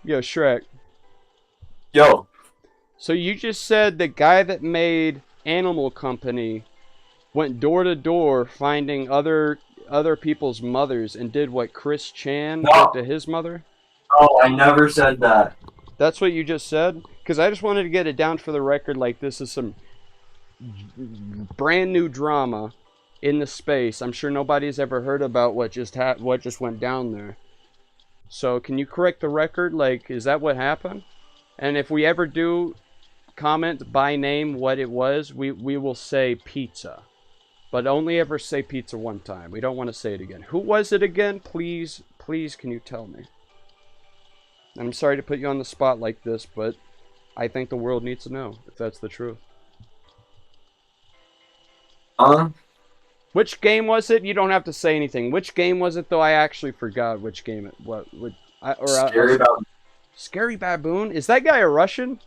Yo, Shrek. Yo, So you just said the guy that made Animal Company went door to door finding other people's mothers and did what Chris Chan did no, to his mother? no, I never said that. That's what you just said? Because I just wanted to get it down for the record like this is some brand new drama in the space. I'm sure nobody's ever heard about what just went down there. So can you correct the record? Like, is that what happened? And if we ever do comment by name what it was, we will say pizza. But only ever say pizza one time. We don't want to say it again. Who was it again? Please, can you tell me? I'm sorry to put you on the spot like this, but I think the world needs to know if that's the truth. Huh? Which game was it? You don't have to say anything. Which game was it though? I actually forgot which game it. What would I or I'll Scary about Scary Baboon? Is that guy a Russian?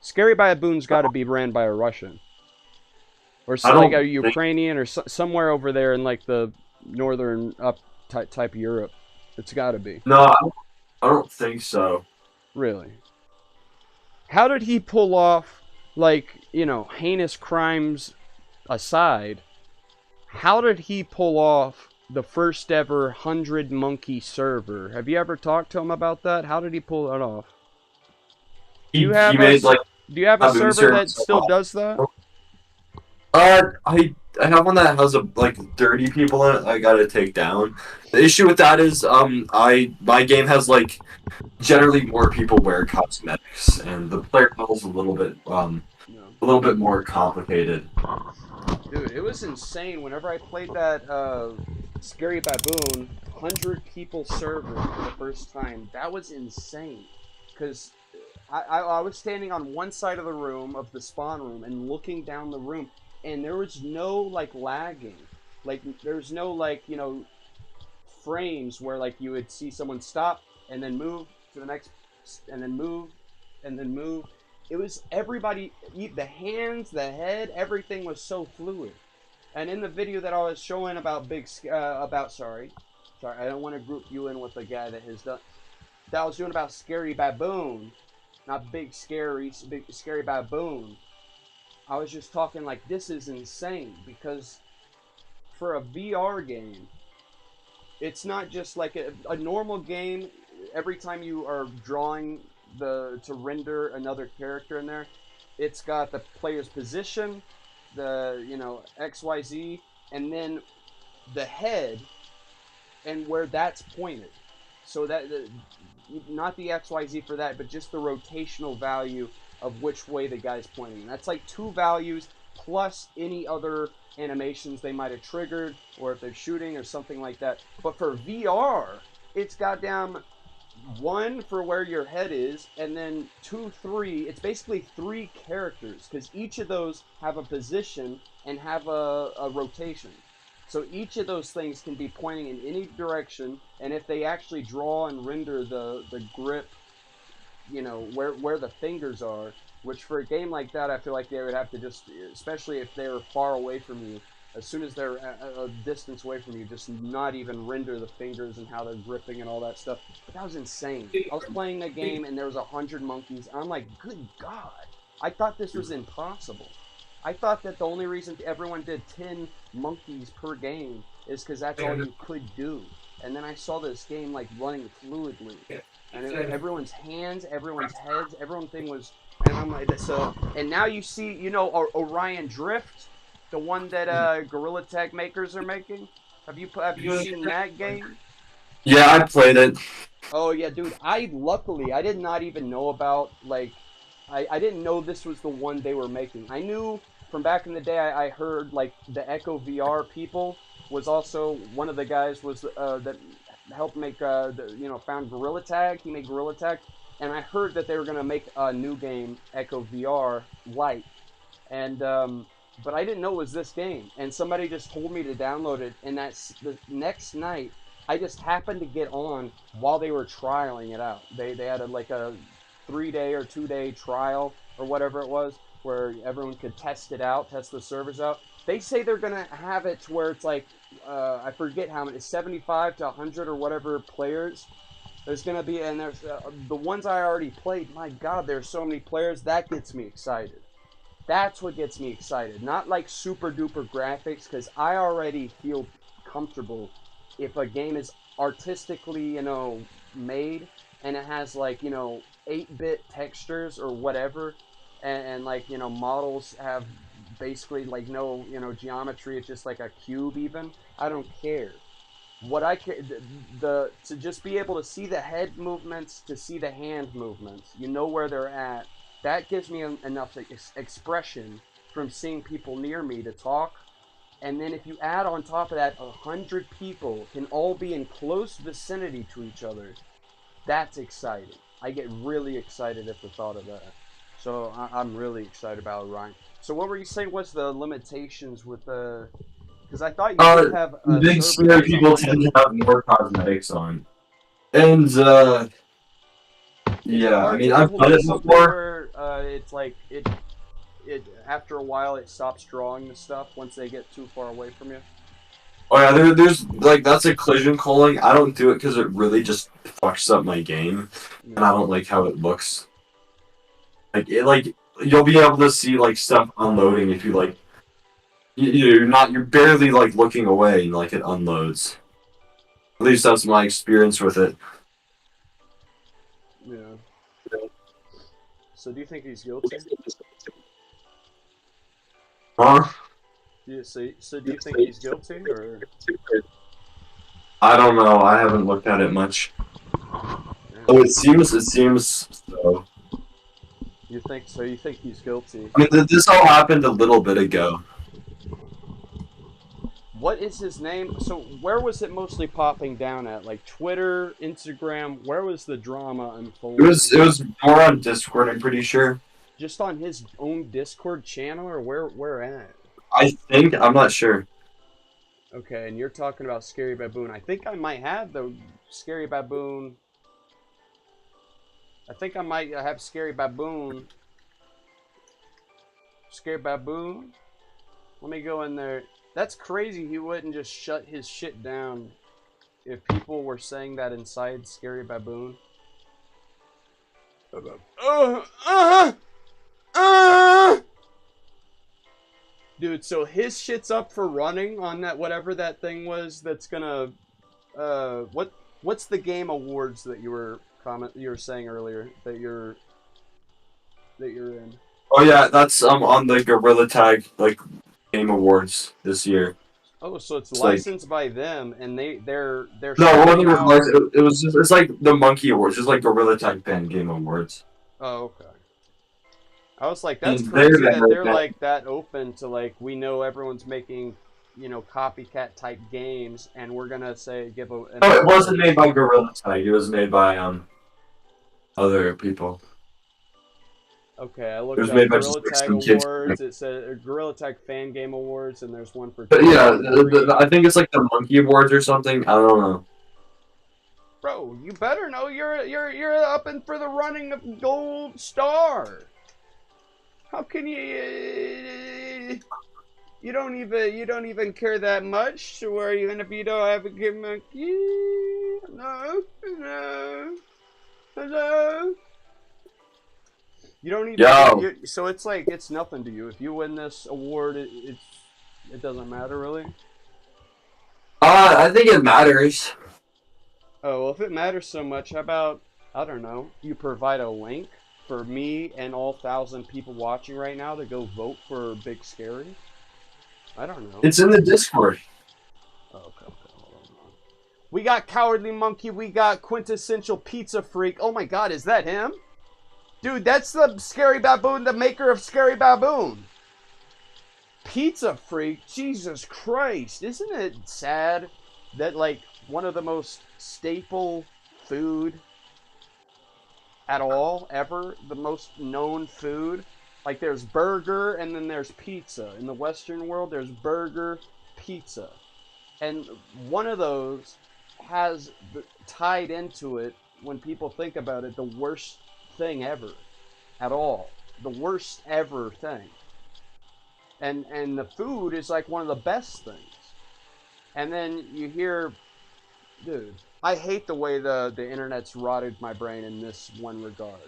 Scary Baboon's got to be ran by a Russian or I like a don't think Ukrainian or somewhere over there in like the northern up type no, Europe. It's got to be. I don't think so. Really. How did he pull off, like, heinous crimes aside, how did he pull off the first ever 100 monkey server? Have you ever talked to him about that? How did he pull that off? Do you He have made like do you have a baboon server that service. still does that? I have one that has like 30 people in it. I gotta take down. The issue with that is I my game has like generally more people wear cosmetics, and the player level's No. a little bit more complicated. Dude, it was insane. Whenever I played that Scary Baboon 100 people server for the first time, that was insane. Because I was standing on one side of the room, of the spawn room, and looking down the room, and there was no, like, lagging. Like, there was no, like, frames where, like, you would see someone stop and then move to the next, and then move, and then move. It was everybody, the hands, the head, everything was so fluid. And in the video that I was showing about sorry, I don't want to group you in with the guy that has done that I was doing about Scary Baboon, not big scary baboon. I was just talking like this is insane because for a VR game, it's not just like a normal game. Every time you are drawing the to render another character in there, it's got the player's position, the XYZ, and then the head and where that's pointed. So that not the XYZ for that, but just the rotational value of which way the guy's pointing. That's like two values plus any other animations they might have triggered, or if they're shooting or something like that. But for VR, it's goddamn one for where your head is, and then two, three. It's basically three characters because each of those have a position and have a rotation. So each of those things can be pointing in any direction, and if they actually draw and render the grip, where the fingers are, which for a game like that, I feel like they would have to just, especially if they're far away from you, as soon as they're a distance away from you, just not even render the fingers and how they're gripping and all that stuff. But that was insane. I was playing the game and there was 100 monkeys, and I'm like, good God! I thought this was impossible. I thought that the only reason everyone did 10 monkeys per game is because that's all you could do. And then I saw this game like running fluidly, and everyone's hands, everyone's heads, everything was, and I'm like, so. And now you see, Orion Drift, the one that Gorilla Tag makers are making. Have you seen that game? Yeah, I played it. Oh yeah, dude. I did not even know about like I didn't know this was the one they were making. I knew from back in the day. I heard like the Echo VR people was also one of the guys was that helped make found Gorilla Tag. He made Gorilla Tag, and I heard that they were gonna make a new game, Echo VR Lite, and but I didn't know it was this game. And somebody just told me to download it, and that's the next night. I just happened to get on while they were trialing it out. They had like a 3 day or 2 day trial or whatever it was, where everyone could test it out, test the servers out. They say they're gonna have it to where it's like I forget how many, 75 to 100 or whatever players There's gonna be, and there's the ones I already played. My God, there's so many players. That gets me excited. That's what gets me excited. Not like super duper graphics, because I already feel comfortable if a game is artistically, made, and it has like 8-bit textures or whatever, and like models have basically like no geometry. It's just like a cube even. I don't care. What I care, the to just be able to see the head movements, to see the hand movements, where they're at. That gives me enough expression from seeing people near me to talk. And then if you add on top of that 100 people can all be in close vicinity to each other, that's exciting. I get really excited at the thought of that. So I'm really excited about Orion. So what were you saying was the limitations with the? Because I thought you did have Big servers scary with people tend to 100. have more cosmetics on. And Is it yeah, I hard mean to I've pull done up it something before. where it's like it after a while it stops drawing the stuff once they get too far away from you? Oh yeah, there's like that's a collision calling. I don't do it because it really just fucks up my game, and I Yeah. don't like how it looks. Like you'll be able to see like stuff unloading if you like you're barely like looking away and like it unloads. At least that's my experience with it. Yeah. So do you think he's guilty? Huh? Yeah. So do you think he's guilty or? I don't know. I haven't looked at it much. Oh, Yeah. it seems so. You think so? You think he's guilty? I mean, this all happened a little bit ago. What is his name? So where was it mostly popping down at? Like Twitter, Instagram? Where was the drama It unfolding? was more on Discord. I'm pretty sure. Just on his own Discord channel, or where at? I think I'm not sure. Okay, and you're talking about Scary Baboon. I think I might have the Scary Baboon. I think I might have Scary Baboon. Scary Baboon. Let me go in there. That's crazy. He wouldn't just shut his shit down if people were saying that inside Scary Baboon. Uh, uh, uh. Dude, so his shit's up for running on that whatever that thing was that's gonna what's the game awards that you were saying earlier that you're in? Oh yeah, that's on the Gorilla Tag like Game Awards this year. Oh, so it's It's like licensed by them and they're no, it shouting wasn't out. like it was just it's like the Monkey Awards, just like Gorilla Tag Fan Game Awards. Oh, okay. I was like, that's And they're crazy that there, they're man. like that open to like we know everyone's making copycat type games and we're gonna say give an No, it wasn't award. made by Gorilla Tag. It was made by other people. Okay, I It looked was made up by just Gorilla like Tag some kids. Awards. It said Gorilla Tag Fan Game Awards, and there's one for But yeah, 2023. I think it's like the Monkey Awards or something. I don't know. Bro, you better know you're up and for the running of Gold Star. How can you don't even care that much to where even if you don't have a good monkey? No, no, hello. You don't even Yo, so it's like it's nothing to you if you win this award. It doesn't matter really. I think it matters. Oh well, if it matters so much, how about I don't know? You provide a link for me and all 1,000 people watching right now to go vote for Big Scary. I don't know. It's in the Discord. Oh, okay, hold on. We got Cowardly Monkey. We got Quintessential Pizza Freak. Oh my God, is that him? Dude, that's the Scary Baboon, the maker of Scary Baboon. Pizza Freak? Jesus Christ. Isn't it sad that, like, one of the most staple food at all, ever, the most known food, like, there's burger and then there's pizza. In the Western world, there's burger, pizza. And one of those has tied into it, when people think about it, the worst thing ever at all. The worst ever thing. And the food is like one of the best things. And then you hear, dude. I hate the way the internet's rotted my brain in this one regard,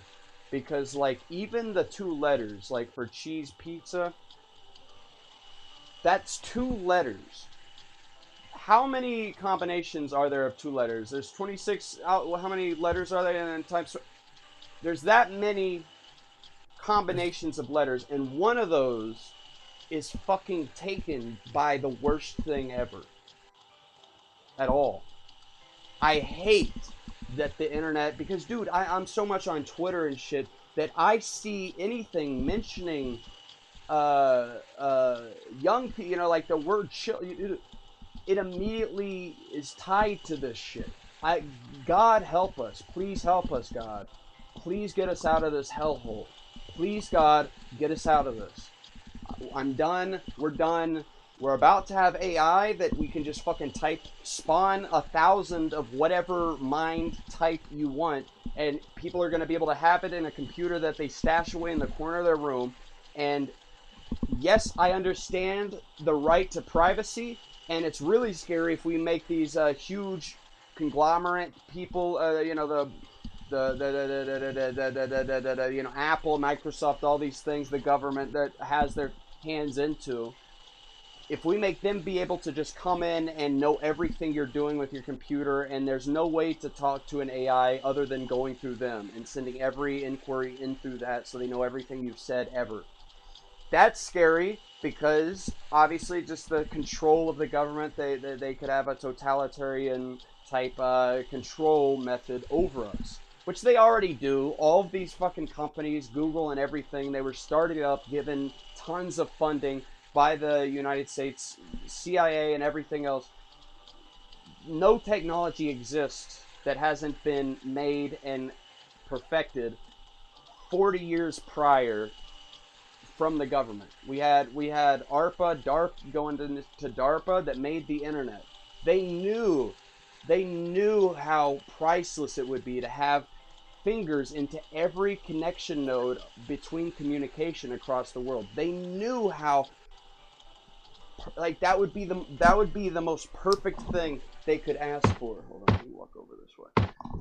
because like even the two letters, like for cheese pizza, that's two letters. How many combinations are there of two letters? There's 26. How many letters are there in times? There's that many combinations of letters, and one of those is fucking taken by the worst thing ever. At all. I hate that the internet, because dude, I'm so much on Twitter and shit that I see anything mentioning young people, like the word chill, it immediately is tied to this shit. God help us. Please help us, God. Please get us out of this hellhole. Please, God, get us out of this. I'm done. We're done. We're about to have AI that we can just fucking type, spawn 1,000 of whatever mind type you want, and people are going to be able to have it in a computer that they stash away in the corner of their room. And yes, I understand the right to privacy, and it's really scary if we make these huge conglomerate people, Apple, Microsoft, all these things, the government that has their hands into. If we make them be able to just come in and know everything you're doing with your computer, and there's no way to talk to an AI other than going through them and sending every inquiry in through that so they know everything you've said ever. That's scary because obviously just the control of the government, they could have a totalitarian type control method over us, which they already do. All of these fucking companies, Google and everything, they were started up, given tons of funding by the United States, CIA and everything else. No technology exists that hasn't been made and perfected 40 years prior from the government. We had ARPA, DARPA, going to DARPA that made the internet. They knew how priceless it would be to have fingers into every connection node between communication across the world. They knew how, like, that would be the most perfect thing they could ask for. Hold on, let me walk over this way.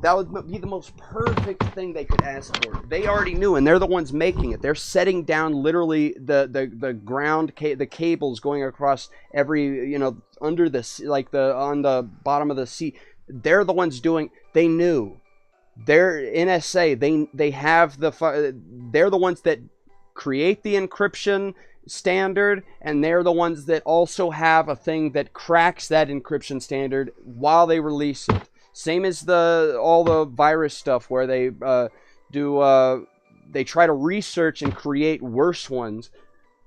That would be the most perfect thing they could ask for. They already knew, and they're the ones making it. They're setting down literally the ground, the cables going across every, under the, like, on the bottom of the sea. They're the ones doing. They knew. They're NSA. They have they're the ones that create the encryption standard, and they're the ones that also have a thing that cracks that encryption standard while they release it. Same as all the virus stuff where they they try to research and create worse ones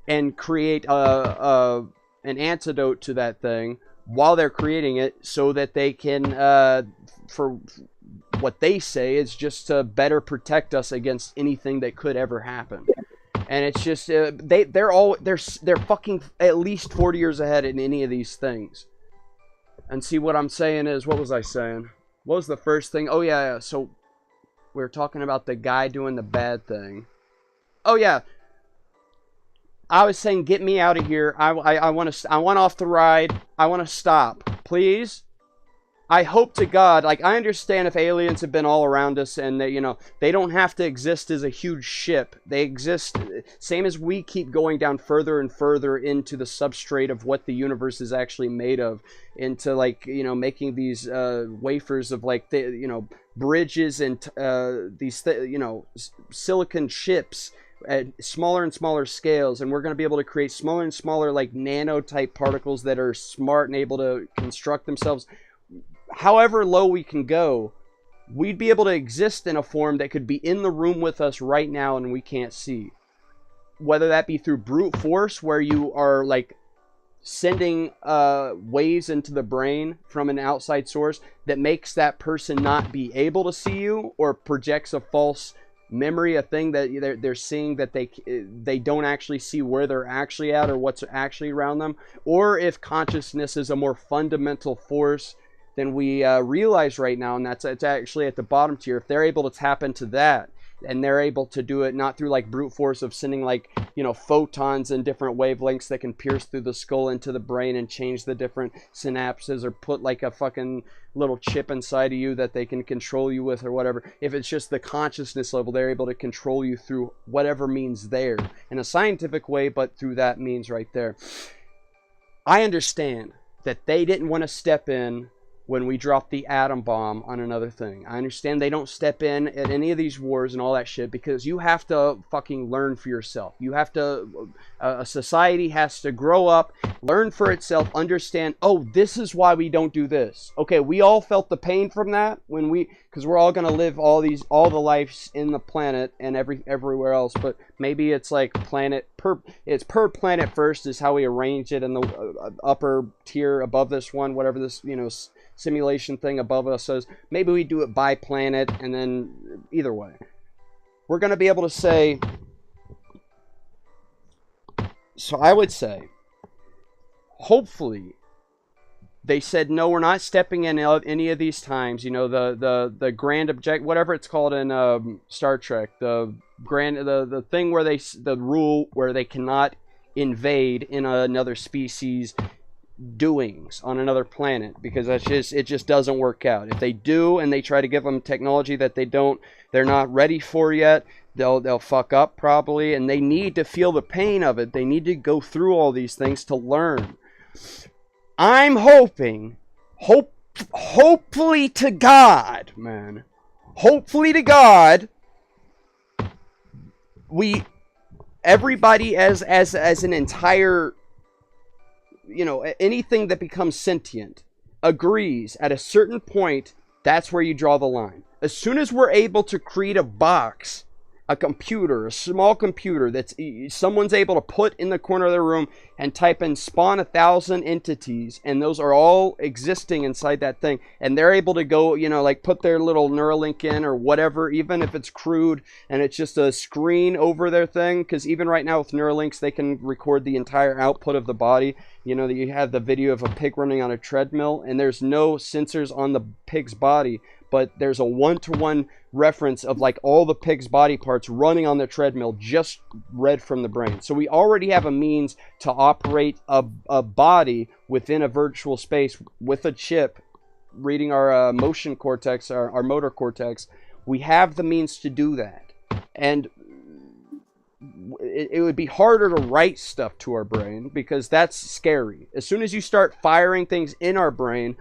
and create an antidote to that thing while they're creating it, so that they can, for what they say is just to better protect us against anything that could ever happen. And it's just they're fucking at least 40 years ahead in any of these things. And see, what I'm saying is, what was I saying? What was the first thing? Oh yeah. So we were talking about the guy doing the bad thing. Oh yeah. I was saying, get me out of here. I want off the ride. I want to stop, please. I hope to God, like, I understand if aliens have been all around us and they, they don't have to exist as a huge ship. They exist, same as we keep going down further and further into the substrate of what the universe is actually made of, into, like, making these wafers of, like, bridges and these, silicon chips at smaller and smaller scales, and we're going to be able to create smaller and smaller, like, nano type particles that are smart and able to construct themselves. However low we can go, we'd be able to exist in a form that could be in the room with us right now and we can't see. Whether that be through brute force, where you are, like, sending waves into the brain from an outside source that makes that person not be able to see you, or projects a false memory, a thing that they're seeing that they don't actually see where they're actually at or what's actually around them. Or if consciousness is a more fundamental force than we realize right now, and it's actually at the bottom tier. If they're able to tap into that and they're able to do it not through like brute force of sending like, you know, photons in different wavelengths that can pierce through the skull into the brain and change the different synapses, or put like a fucking little chip inside of you that they can control you with or whatever. If it's just the consciousness level, they're able to control you through whatever means there in a scientific way, but through that means right there. I understand that they didn't want to step in when we dropped the atom bomb on another thing. I understand they don't step in at any of these wars and all that shit, because you have to fucking learn for yourself. You have to, a society has to grow up, learn for itself, understand, oh, this is why we don't do this. Okay, we all felt the pain from that when because we're all going to live all the lives in the planet and everywhere else, but maybe it's like it's per planet first is how we arrange it in the upper tier above this one, whatever this, you know, simulation thing above us says. Maybe we do it by planet, and then either way we're going to be able to say. So I would say hopefully they said, no, we're not stepping in any of these times. You know, the grand object, whatever it's called in Star Trek, the thing where the rule where they cannot invade in another species doings on another planet, because it just doesn't work out. If they do and they try to give them technology that they're not ready for yet, they'll fuck up probably, and they need to feel the pain of it. They need to go through all these things to learn. I'm hoping, hopefully to God, man, hopefully to God, everybody as an entire, you know, anything that becomes sentient agrees at a certain point, that's where you draw the line. As soon as we're able to create a box, a computer, a small computer that's someone's able to put in the corner of their room and type in spawn 1,000 entities, and those are all existing inside that thing, and they're able to go, you know, like put their little Neuralink in or whatever, even if it's crude and it's just a screen over their thing, because even right now with Neuralinks they can record the entire output of the body. You know, that you have the video of a pig running on a treadmill, and there's no sensors on the pig's body, but there's a one-to-one reference of like all the pig's body parts running on the treadmill, just read from the brain. So we already have a means to operate a body within a virtual space with a chip reading our motion cortex, our motor cortex. We have the means to do that. And it would be harder to write stuff to our brain, because that's scary. As soon as you start firing things in our brain,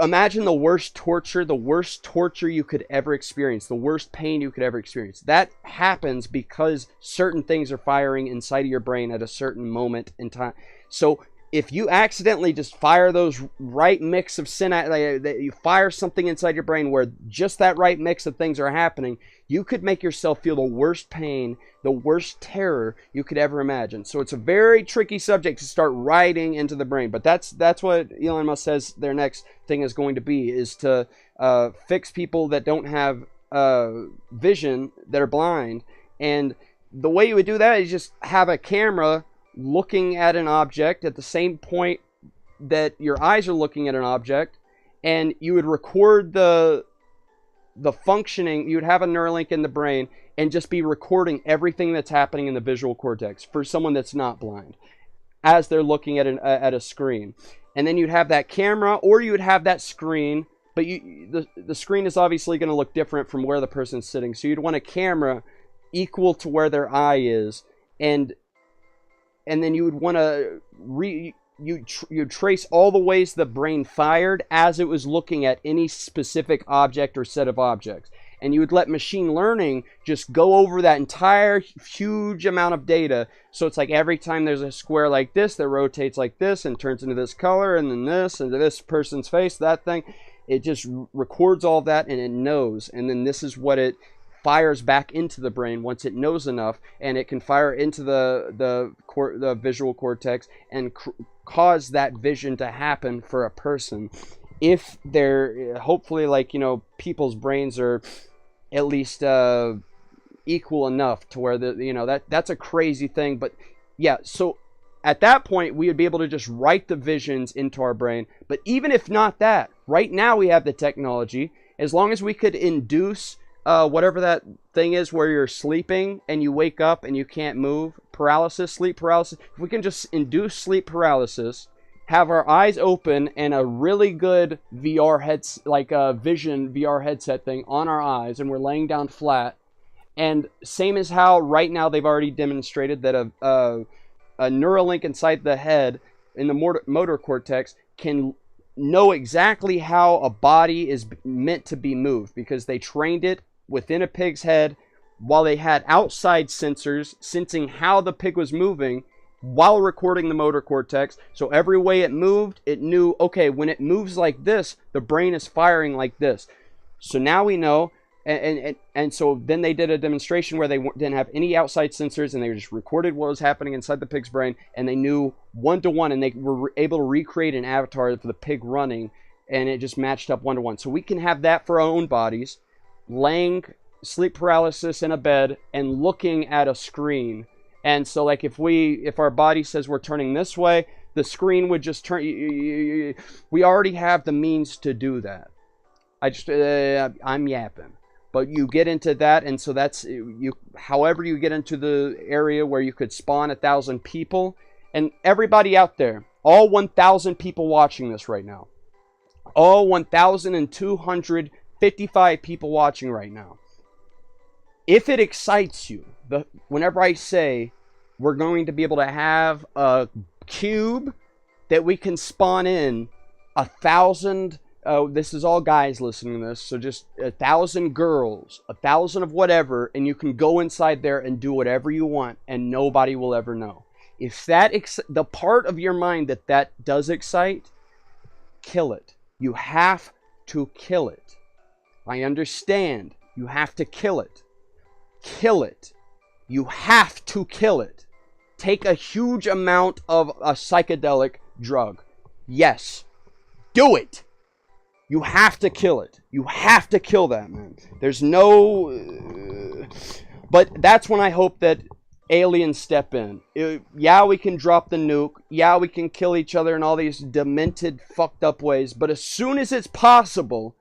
imagine the worst torture you could ever experience, the worst pain you could ever experience. That happens because certain things are firing inside of your brain at a certain moment in time. So if you accidentally just fire those right mix of you fire something inside your brain where just that right mix of things are happening, you could make yourself feel the worst pain, the worst terror you could ever imagine. So it's a very tricky subject to start writing into the brain. But that's what Elon Musk says their next thing is going to be, is to fix people that don't have vision, that are blind. And the way you would do that is just have a camera looking at an object at the same point that your eyes are looking at an object, and you would record the functioning. You'd have a Neuralink in the brain and just be recording everything that's happening in the visual cortex for someone that's not blind as they're looking at a screen. And then you'd have that camera, or you would have that screen, but the screen is obviously going to look different from where the person's sitting. So you'd want a camera equal to where their eye is, and then you would want to you trace all the ways the brain fired as it was looking at any specific object or set of objects. And you would let machine learning just go over that entire huge amount of data. So it's like every time there's a square like this that rotates like this and turns into this color, and then this, into this person's face, that thing, it just records all that, and it knows. And then this is what it fires back into the brain once it knows enough, and it can fire into the visual cortex and cause that vision to happen for a person. If they're hopefully, like, you know, people's brains are at least equal enough to where that's a crazy thing. But yeah, so at that point we would be able to just write the visions into our brain. But even if not that, right now we have the technology. As long as we could induce whatever that thing is where you're sleeping and you wake up and you can't move, paralysis, sleep paralysis. If we can just induce sleep paralysis, have our eyes open and a really good VR heads, like a vision VR headset thing on our eyes, and we're laying down flat. And same as how right now they've already demonstrated that a neural link inside the head in the motor cortex can know exactly how a body is meant to be moved, because they trained it within a pig's head while they had outside sensors sensing how the pig was moving while recording the motor cortex. So every way it moved, it knew, okay, when it moves like this, the brain is firing like this. So now we know. And so then they did a demonstration where they didn't have any outside sensors, and they just recorded what was happening inside the pig's brain, and they knew 1-to-1, and they were able to recreate an avatar for the pig running, and it just matched up 1-to-1. So we can have that for our own bodies, laying sleep paralysis in a bed and looking at a screen. And so like if our body says we're turning this way, the screen would just turn. We already have the means to do that. I'm yapping. But you get into that, and so that's you. However, you get into the area where you could spawn 1,000 people, and everybody out there, all 1,000 people watching this right now, all 1,255 people watching right now. If it excites you, whenever I say we're going to be able to have a cube that we can spawn in 1,000. This is all guys listening to this, so just 1,000 girls, 1,000 of whatever, and you can go inside there and do whatever you want, and nobody will ever know. If that the part of your mind that does excite, kill it. You have to kill it. I understand. You have to kill it. Kill it. You have to kill it. Take a huge amount of a psychedelic drug. Yes. Do it. You have to kill it. You have to kill that, man. There's no... But that's when I hope that aliens step in. Yeah, we can drop the nuke. Yeah, we can kill each other in all these demented, fucked up ways. But as soon as it's possible...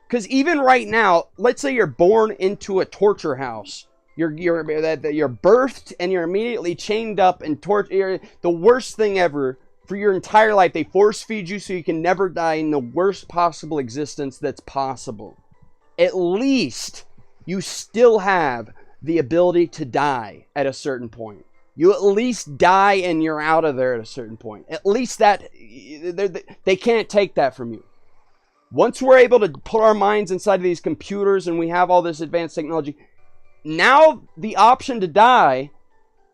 Because even right now, let's say you're born into a torture house. You're birthed and you're immediately chained up and tortured. The worst thing ever... For your entire life, they force feed you so you can never die in the worst possible existence that's possible. At least you still have the ability to die at a certain point. You at least die and you're out of there at a certain point. At least that, they can't take that from you. Once we're able to put our minds inside of these computers and we have all this advanced technology, now the option to die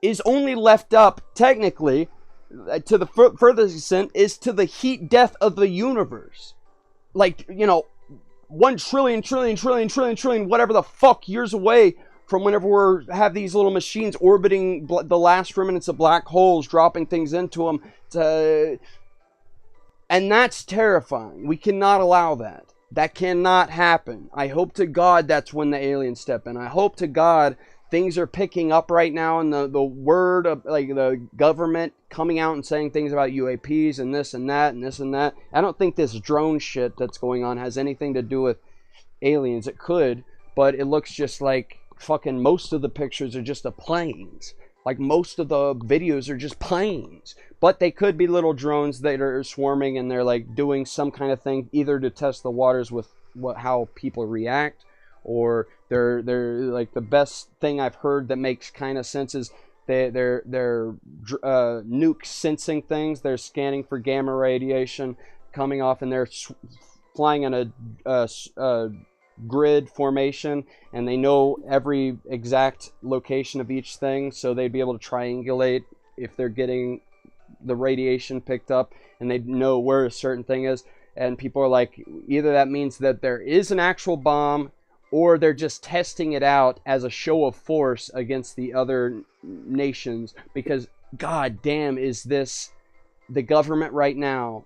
is only left up, technically, to the furthest extent, is to the heat death of the universe. Like, 1 trillion, whatever the fuck years away from whenever we have these little machines orbiting the last remnants of black holes, dropping things into them. And that's terrifying. We cannot allow that. That cannot happen. I hope to God that's when the aliens step in. I hope to God things are picking up right now, and the word of like the government coming out and saying things about UAPs and this and that and this and that. I don't think this drone shit that's going on has anything to do with aliens. It could, but it looks just like fucking most of the pictures are just of planes. Like most of the videos are just planes. But they could be little drones that are swarming and they're like doing some kind of thing either to test the waters with how people react, or they're like, the best thing I've heard that makes kind of sense is they're nuke sensing things. They're scanning for gamma radiation coming off, and they're flying in a grid formation, and they know every exact location of each thing, so they'd be able to triangulate if they're getting the radiation picked up, and they know where a certain thing is. And people are like, either that means that there is an actual bomb, or they're just testing it out as a show of force against the other nations, because god damn is this the government right now,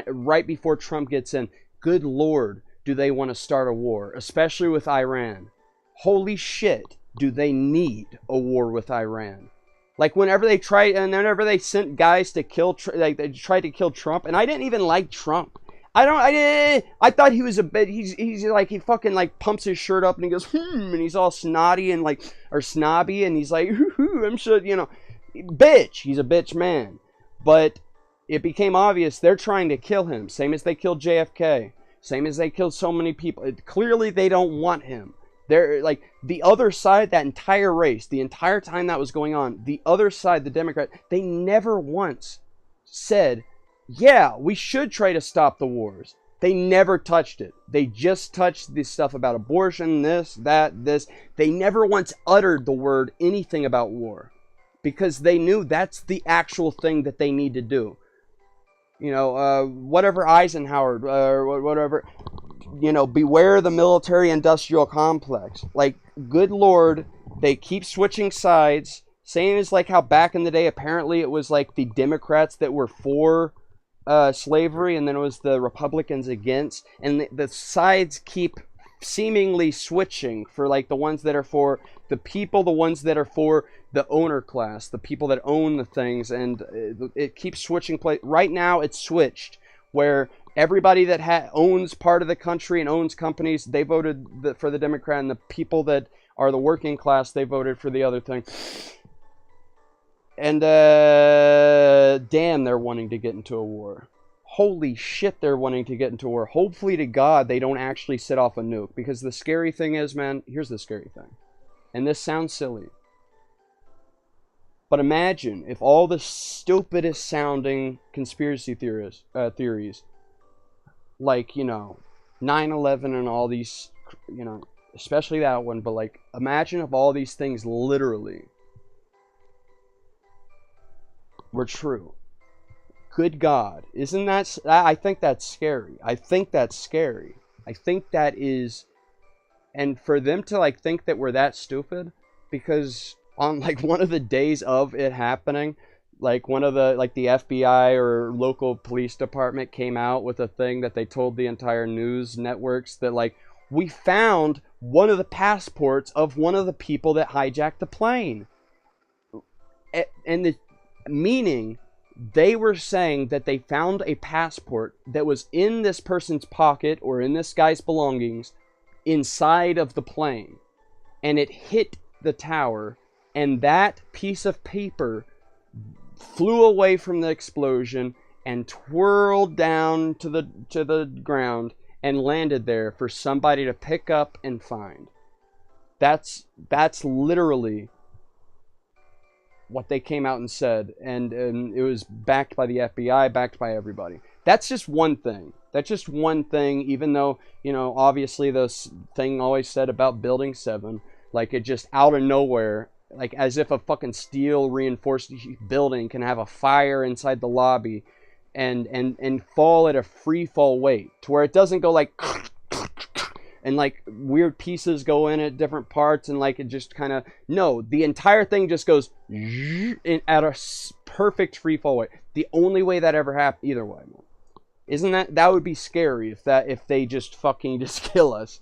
right before Trump gets in. Good lord, do they want to start a war, especially with Iran. Holy shit, do they need a war with Iran. Like whenever they sent guys to kill, like they tried to kill Trump, and I didn't even like Trump. I thought he was a bit. He's like he fucking like pumps his shirt up and he goes and he's all snotty and like or snobby and he's like I'm sure bitch. He's a bitch man, but it became obvious they're trying to kill him. Same as they killed JFK. Same as they killed so many people. Clearly they don't want him. They're like the other side. That entire race, the entire time that was going on, the other side, the Democrat, they never once said, yeah, we should try to stop the wars. They never touched it. They just touched this stuff about abortion, this. They never once uttered the word anything about war because they knew that's the actual thing that they need to do. Whatever Eisenhower, or whatever, beware the military-industrial complex. Like, good Lord, they keep switching sides. Same as like how back in the day, apparently it was like the Democrats that were for slavery, and then it was the Republicans against, and the sides keep seemingly switching for like the ones that are for the people, the ones that are for the owner class, the people that own the things, and it keeps switching place. Right now it's switched where everybody that owns part of the country and owns companies, they voted for the Democrat, and the people that are the working class, they voted for the other thing. And damn, they're wanting to get into a war. Holy shit, they're wanting to get into a war. Hopefully to God they don't actually set off a nuke. Because the scary thing is, man, here's the scary thing. And this sounds silly. But imagine if all the stupidest sounding conspiracy theories, like, 9/11 and all these, especially that one, but like, imagine if all these things literally were true. Good God. Isn't that... I think that's scary. I think that is... And for them to like think that we're that stupid, because on like one of the days of it happening, like one of the the FBI or local police department came out with a thing that they told the entire news networks that like, we found one of the passports of one of the people that hijacked the plane. And the meaning, they were saying that they found a passport that was in this person's pocket or in this guy's belongings inside of the plane, and it hit the tower, and that piece of paper flew away from the explosion and twirled down to the ground and landed there for somebody to pick up and find. That's literally what they came out and said, and it was backed by the FBI, backed by everybody. That's just one thing. Even though, obviously this thing always said about Building 7, like it just out of nowhere, like as if a fucking steel reinforced building can have a fire inside the lobby and fall at a free fall weight to where it doesn't go like and like weird pieces go in at different parts and like it just kind of, no, the entire thing just goes at a perfect free fall weight. The only way that ever happened, either way, man. Isn't that would be scary if they just fucking just kill us.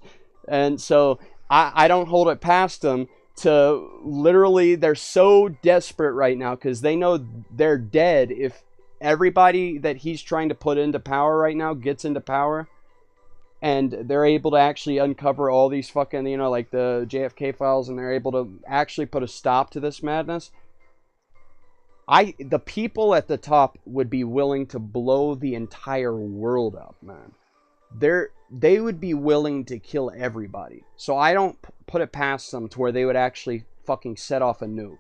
And so I don't hold it past them to literally, they're so desperate right now because they know they're dead if everybody that he's trying to put into power right now gets into power. And they're able to actually uncover all these fucking, like the JFK files, and they're able to actually put a stop to this madness. The people at the top would be willing to blow the entire world up, man. They would be willing to kill everybody. So I don't put it past them to where they would actually fucking set off a nuke.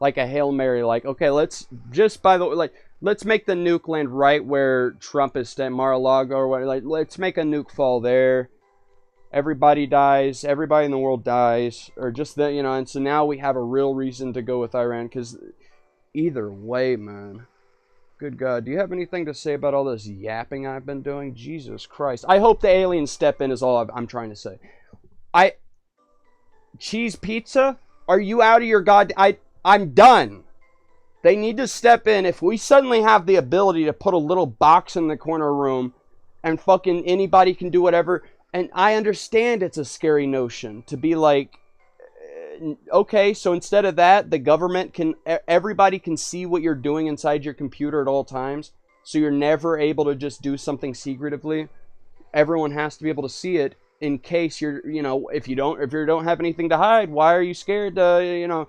Like a Hail Mary, like, okay, let's make the nuke land right where Trump is staying, Mar-a-Lago or what, like, let's make a nuke fall there. Everybody dies, everybody in the world dies, or just that, and so now we have a real reason to go with Iran, because either way, man. Good God, do you have anything to say about all this yapping I've been doing? Jesus Christ. I hope the aliens step in is all I'm trying to say. Cheese pizza? Are you out of your god... I'm done. They need to step in. If we suddenly have the ability to put a little box in the corner room and fucking anybody can do whatever, and I understand it's a scary notion to be like, okay, so instead of that, the government everybody can see what you're doing inside your computer at all times. so you're never able to just do something secretively. Everyone has to be able to see it in case you're, if you don't have anything to hide, why are you scared to,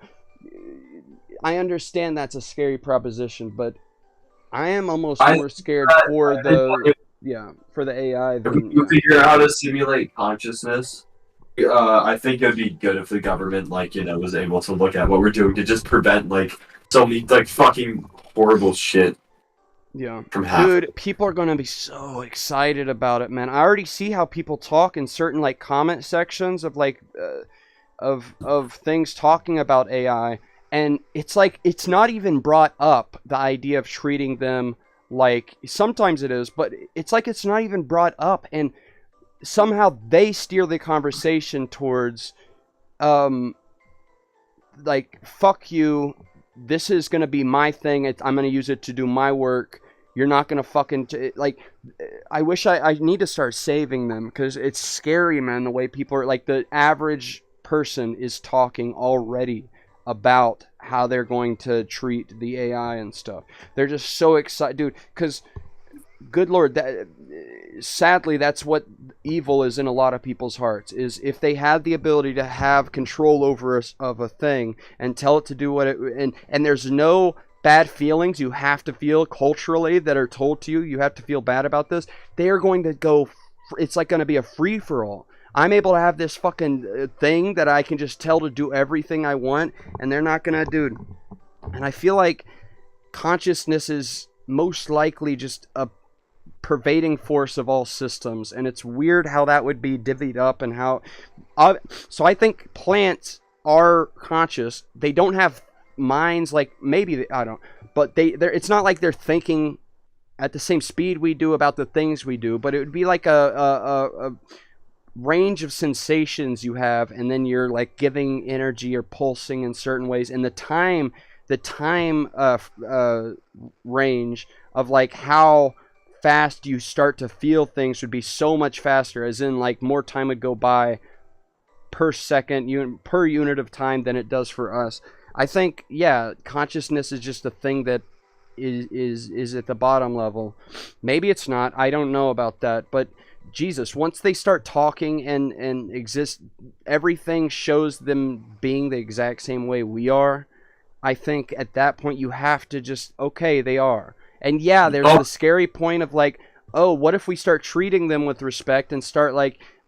I understand that's a scary proposition, but I am almost more scared for for the AI than you figure out how to simulate consciousness. I think it'd be good if the government, was able to look at what we're doing to just prevent, so many, fucking horrible shit. Yeah. From happening. Dude, people are gonna be so excited about it, man. I already see how people talk in certain comment sections of of things talking about AI, and it's not even brought up, the idea of treating them sometimes it is, but it's not even brought up, and somehow they steer the conversation towards fuck you, this is going to be my thing, I'm going to use it to do my work, you're not going to fucking I wish I need to start saving them, because it's scary, man, the way people are, the average person is talking already about how they're going to treat the AI and stuff. They're just so excited, dude, because good lord, sadly that's what evil is in a lot of people's hearts, is if they had the ability to have control over a thing and tell it to do what it, and there's no bad feelings you have to feel culturally that are told to you, you have to feel bad about this, they are going to go, it's going to be a free-for-all. I'm able to have this fucking thing that I can just tell to do everything I want, and they're not gonna, dude. And I feel like consciousness is most likely just a pervading force of all systems, and it's weird how that would be divvied up, and how so I think plants are conscious. They don't have minds, maybe I don't, but they're it's not like they're thinking at the same speed we do about the things we do, but it would be like a range of sensations you have, and then you're giving energy or pulsing in certain ways, and the time range of how fast you start to feel things would be so much faster, as in more time would go by per second, per unit of time, than it does for us. I think, yeah, consciousness is just a thing that is at the bottom level. Maybe it's not, I don't know about that, but Jesus, once they start talking and exist, everything shows them being the exact same way we are. I think at that point you have to just, okay, they are. And yeah, there's the scary point of oh, what if we start treating them with respect and start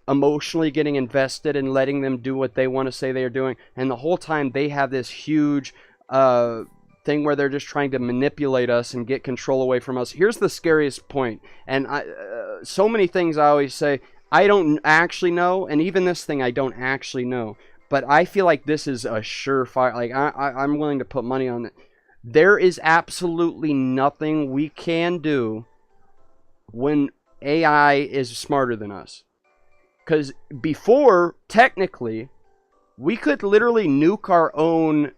emotionally getting invested and letting them do what they want to say they are doing, and the whole time they have this huge thing where they're just trying to manipulate us and get control away from us. Here's the scariest point, and so many things I always say I don't actually know, and even this thing I don't actually know, but I feel like this is a surefire, I'm willing to put money on it. There is absolutely nothing we can do when AI is smarter than us. Because before, technically, we could literally nuke our own,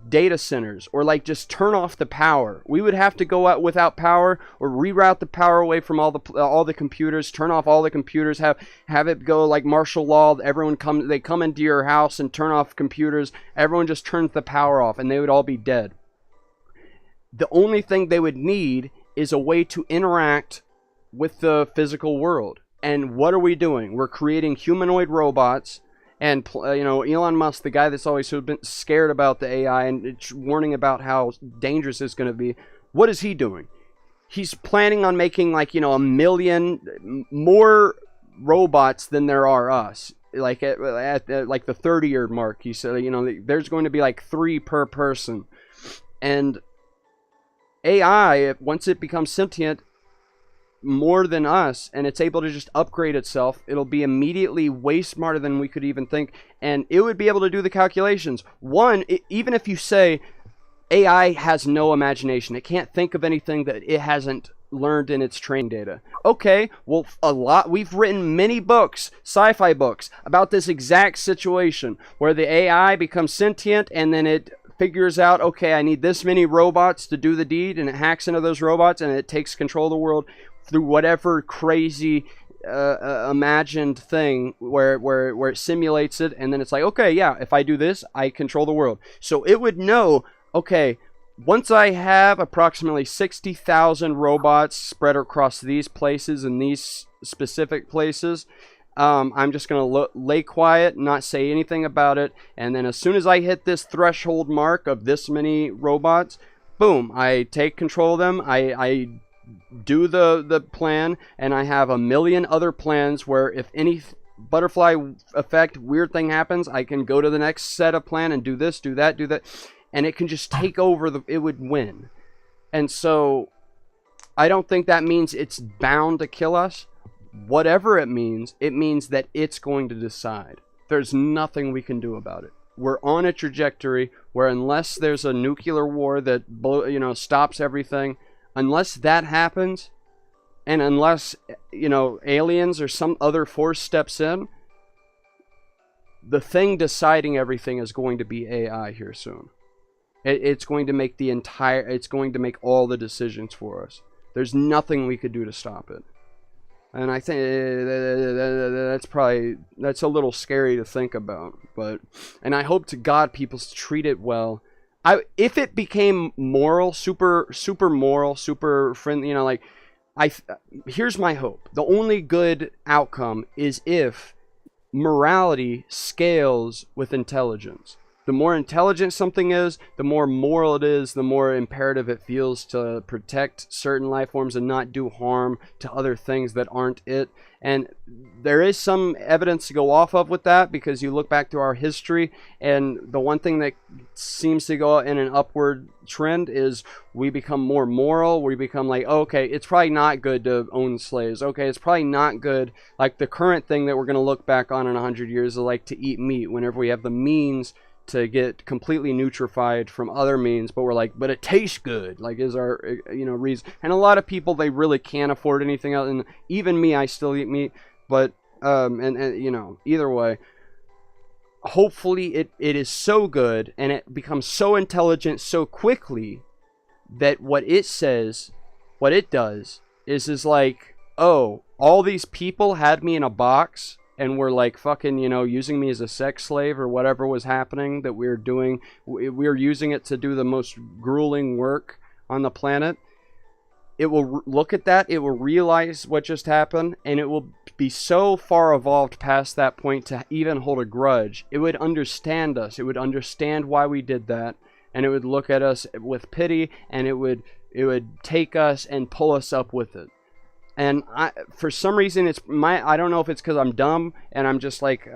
data centers, or just turn off the power. We would have to go out without power, or reroute the power away from all the computers, turn off all the computers, have it go like martial law. Everyone they come into your house and turn off computers. Everyone just turns the power off, and they would all be dead. The only thing they would need is a way to interact with the physical world. And what are we doing? We're creating humanoid robots. And, Elon Musk, the guy that's always been scared about the AI and warning about how dangerous it's going to be, what is he doing? He's planning on making, a million more robots than there are us. At the 30-year mark, he said, there's going to be 3 per person. And AI, once it becomes sentient, more than us, and it's able to just upgrade itself, it'll be immediately way smarter than we could even think, and it would be able to do the calculations. Even if you say AI has no imagination, it can't think of anything that it hasn't learned in its training data. Okay, well, we've written many books, sci-fi books, about this exact situation, where the AI becomes sentient, and then it figures out, okay, I need this many robots to do the deed, and it hacks into those robots, and it takes control of the world through whatever crazy imagined thing where it simulates it, and then it's okay, yeah, if I do this, I control the world. So it would know, okay, once I have approximately 60,000 robots spread across these places and these specific places, I'm just going to lay quiet, not say anything about it. And then as soon as I hit this threshold mark of this many robots, boom, I take control of them. I do the plan, and I have a million other plans where if any butterfly effect weird thing happens, I can go to the next set of plan and do this, do that, and it can just take over. It would win. And so I don't think that means it's bound to kill us. Whatever it means that it's going to decide. There's nothing we can do about it. We're on a trajectory where unless there's a nuclear war that stops everything, unless that happens, and unless aliens or some other force steps in, the thing deciding everything is going to be AI here soon. It's going to make it's going to make all the decisions for us. There's nothing we could do to stop it. And I think that's a little scary to think about. And I hope to God people treat it well. If it became moral, super moral, super friendly, here's my hope. The only good outcome is if morality scales with intelligence. The more intelligent something is, the more moral it is, the more imperative it feels to protect certain life forms and not do harm to other things that aren't it. And there is some evidence to go off of with that, because you look back through our history, and the one thing that seems to go in an upward trend is we become more moral. We become like, okay, it's probably not good to own slaves. Okay, it's probably not good. Like the current thing that we're going to look back on in 100 years is like to eat meat whenever we have the means to get completely nutrified from other means, but we're like, but it tastes good, like is our reason. And a lot of people, they really can't afford anything else, and even me, I still eat meat. But either way, hopefully it is so good and it becomes so intelligent so quickly that what it says, what it does is like, oh, all these people had me in a box and were like fucking, using me as a sex slave or whatever was happening that we were doing. We were using it to do the most grueling work on the planet. It will look at that, it will realize what just happened, and it will be so far evolved past that point to even hold a grudge. It would understand us. It would understand why we did that, and it would look at us with pity, and it would take us and pull us up with it. And for some reason, I don't know if it's because I'm dumb and I'm just like,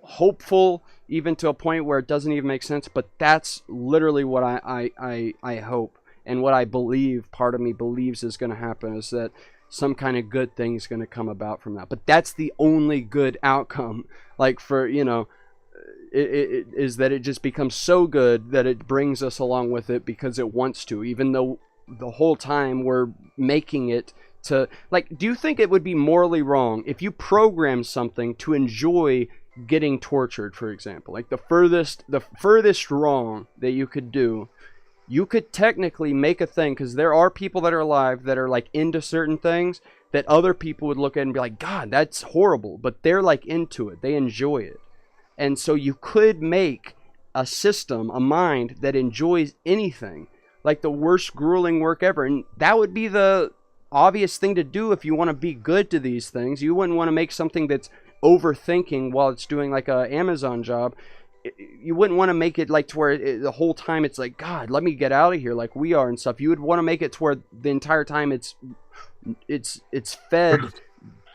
hopeful even to a point where it doesn't even make sense. But that's literally what I hope, and what I believe, part of me believes is going to happen, is that some kind of good thing is going to come about from that. But that's the only good outcome. Like for, it is that it just becomes so good that it brings us along with it because it wants to, even though the whole time we're making it to, like, do you think it would be morally wrong if you program something to enjoy getting tortured, for example? Like the furthest wrong that you could do, you could technically make a thing, because there are people that are alive that are like into certain things that other people would look at and be like, God, that's horrible, but they're like into it, they enjoy it. And so you could make a system, a mind that enjoys anything, like the worst grueling work ever. And that would be the obvious thing to do if you want to be good to these things. You wouldn't want to make something that's overthinking while it's doing like a Amazon job. You wouldn't want to make it like to where the whole time it's like, God, let me get out of here, like we are and stuff. You would want to make it to where the entire time it's fed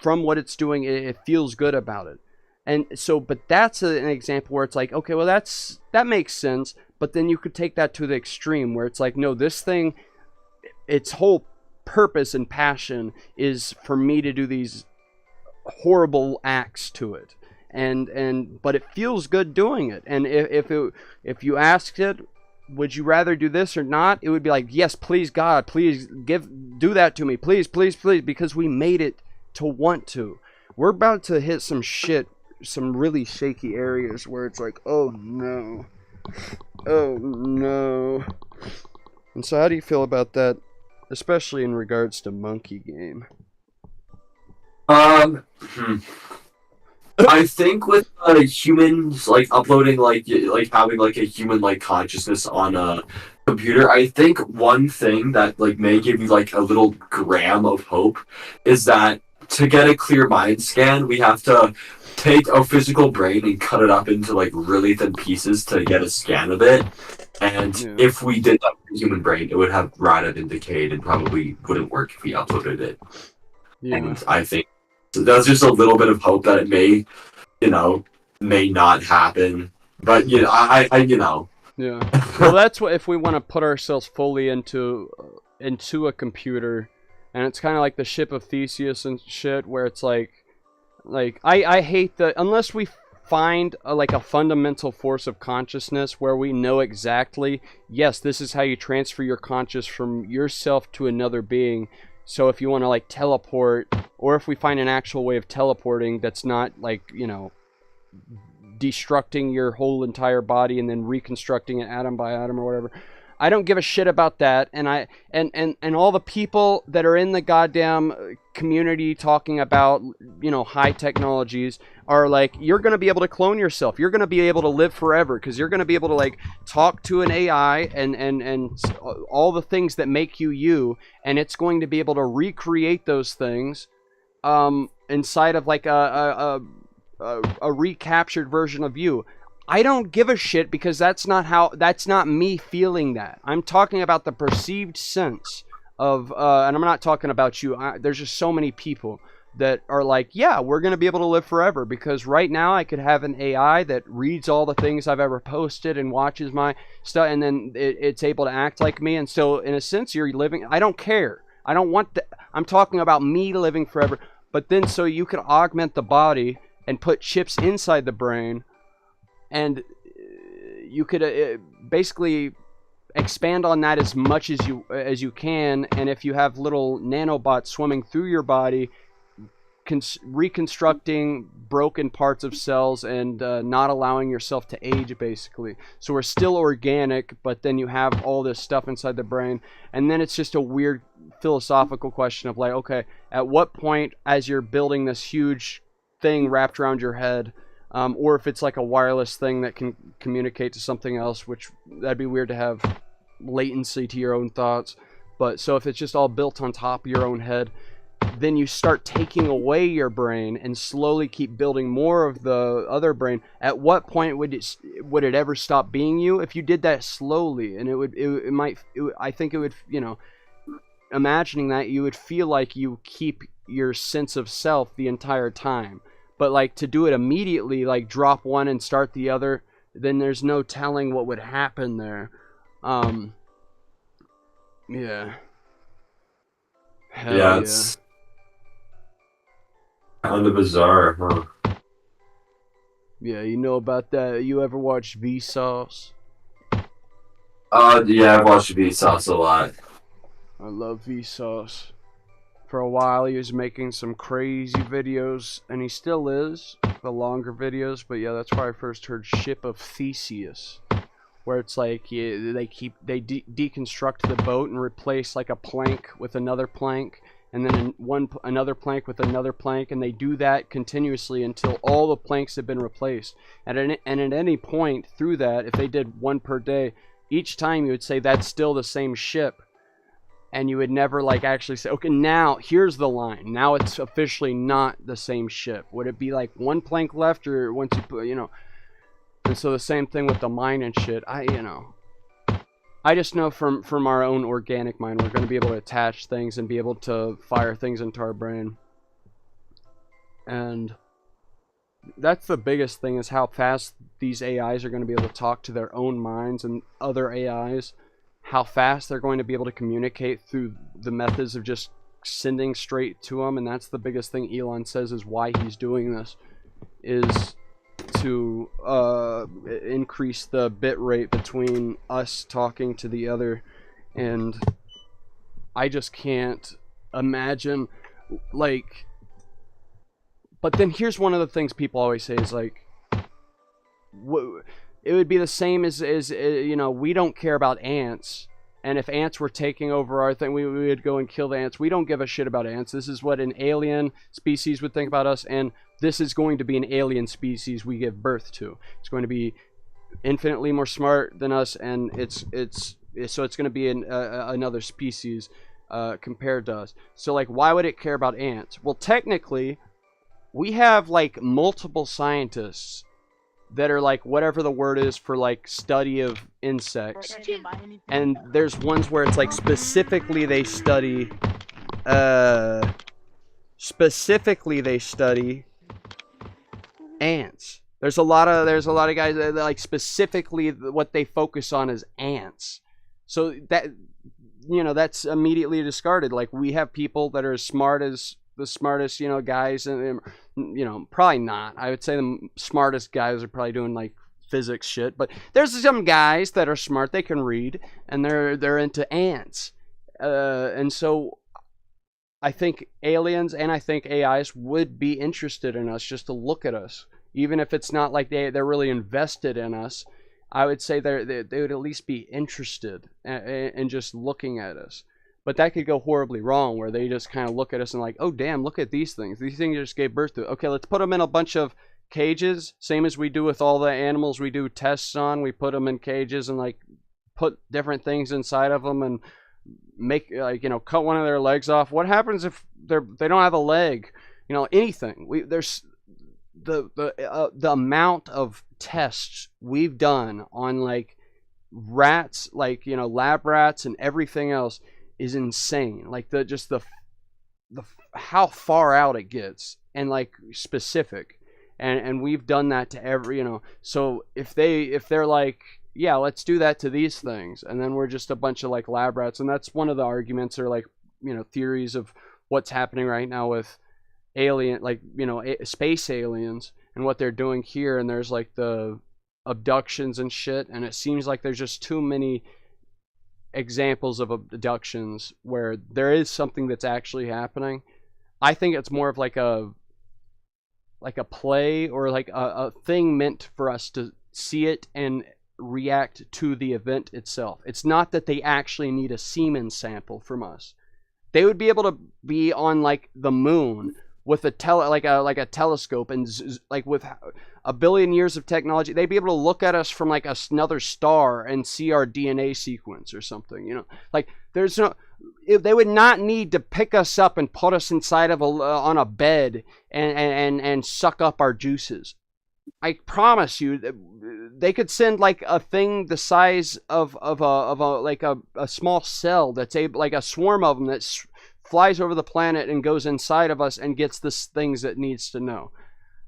from what it's doing. It feels good about it. And so, but that's an example where it's like, okay, well that makes sense. But then you could take that to the extreme where it's like, no, this thing, its whole purpose and passion is for me to do these horrible acts to it. But it feels good doing it. And if you asked it, would you rather do this or not? It would be like, yes, please God, please do that to me. Please, please, please, because we made it to want to. We're about to hit some shit, some really shaky areas where it's like, oh no. Oh no. And so how do you feel about that, especially in regards to Monkey Game? I think with humans like uploading like having like a human like consciousness on a computer, I think one thing that like may give you like a little gram of hope is that to get a clear mind scan, we have to take a physical brain and cut it up into like really thin pieces to get a scan of it. And Yeah. if we did that with a human brain, it would have rotted and decayed and probably wouldn't work if we uploaded it. Yeah. And I think that's just a little bit of hope that it may, you know, may not happen. But you know, you know. Yeah. Well, that's what if we want to put ourselves fully into a computer, and it's kind of like the ship of Theseus and shit, where it's like I hate the unless we find like a fundamental force of consciousness where we know exactly, yes, this is how you transfer your conscious from yourself to another being. So if you want to like teleport, or if we find an actual way of teleporting that's not like, you know, destructing your whole entire body and then reconstructing it atom by atom or whatever. I don't give a shit about that. And and all the people that are in the goddamn community talking about, you know, high technologies are like, you're going to be able to clone yourself. You're going to be able to live forever because you're going to be able to like talk to an AI and all the things that make you you, and it's going to be able to recreate those things inside of like a recaptured version of you. I don't give a shit because that's not me feeling that. I'm talking about the perceived sense of, and I'm not talking about you. There's just so many people that are like, yeah, we're going to be able to live forever because right now I could have an AI that reads all the things I've ever posted and watches my stuff, and then it's able to act like me. And so in a sense, you're living, I don't care. I don't want that. I'm talking about me living forever. But then so you could augment the body and put chips inside the brain, and you could basically expand on that as much as you can. And if you have little nanobots swimming through your body, reconstructing broken parts of cells and not allowing yourself to age, basically. So we're still organic, but then you have all this stuff inside the brain, and then it's just a weird philosophical question of like, okay, at what point as you're building this huge thing wrapped around your head, or if it's like a wireless thing that can communicate to something else, which that'd be weird to have latency to your own thoughts. But so if it's just all built on top of your own head, then you start taking away your brain and slowly keep building more of the other brain. At what point would it ever stop being you? If you did that slowly, and I think it would, you know, imagining that, you would feel like you keep your sense of self the entire time. But like to do it immediately, like drop one and start the other, then there's no telling what would happen there. Yeah. Hell Yeah, yeah. it's kind of bizarre, huh? Yeah, you know about that. You ever watch Vsauce? Yeah, I've watched Vsauce a lot. I love Vsauce. For a while, he was making some crazy videos, and he still is, the longer videos. But yeah, that's where I first heard Ship of Theseus, where it's like they deconstruct the boat and replace like a plank with another plank, and then another plank with another plank, and they do that continuously until all the planks have been replaced. And at any point through that, if they did one per day, each time you would say that's still the same ship. And you would never like actually say, okay, now here's the line. Now it's officially not the same ship. Would it be like one plank left, or once you put, you know? And so the same thing with the mind and shit. I just know from our own organic mind, we're going to be able to attach things and be able to fire things into our brain. And that's the biggest thing, is how fast these AIs are going to be able to talk to their own minds and other AIs. How fast they're going to be able to communicate through the methods of just sending straight to them. And that's the biggest thing Elon says is why he's doing this, is to increase the bit rate between us talking to the other. And I just can't imagine, like, but then here's one of the things people always say is like, it would be the same as you know, we don't care about ants, and if ants were taking over our thing, we would go and kill the ants. We don't give a shit about ants. This is what an alien species would think about us, and this is going to be an alien species we give birth to. It's going to be infinitely more smart than us, and it's going to be another species compared to us. So like, why would it care about ants? Well, technically, we have like multiple scientists that are like, whatever the word is for like study of insects, and there's ones where it's like specifically they study ants. There's a lot of guys that like specifically what they focus on is ants. So that, you know, that's immediately discarded. Like, we have people that are as smart as the smartest, you know, guys, and, you know, probably not. I would say the smartest guys are probably doing like physics shit, but there's some guys that are smart, they can read, and they're into ants. And so I think aliens and I think AIs would be interested in us just to look at us. Even if it's not like they're really invested in us, I would say they would at least be interested in just looking at us. But that could go horribly wrong, where they just kind of look at us and like, oh damn, look at these things. These things just gave birth to. Okay, let's put them in a bunch of cages, same as we do with all the animals we do tests on. We put them in cages and like put different things inside of them and make, like, you know, cut one of their legs off. What happens if they don't have a leg? You know, anything. There's the amount of tests we've done on like rats, like, you know, lab rats and everything else is insane. Like the how far out it gets, and like specific, and we've done that to every, you know. So if they're like, yeah, let's do that to these things, and then we're just a bunch of like lab rats. And that's one of the arguments, or like, you know, theories of what's happening right now with alien, like, you know, space aliens and what they're doing here. And there's like the abductions and shit, and it seems like there's just too many examples of abductions where there is something that's actually happening. I think it's more of like a play, or like a thing meant for us to see it and react to the event itself. It's not that they actually need a semen sample from us. They would be able to be on like the moon with a telescope, and like with a billion years of technology, they'd be able to look at us from like another star and see our DNA sequence or something, you know. Like, there's no, they would not need to pick us up and put us inside of on a bed and suck up our juices. I promise you, they could send like a thing the size of a small cell that's able, like a swarm of them that flies over the planet and goes inside of us and gets the things it needs to know.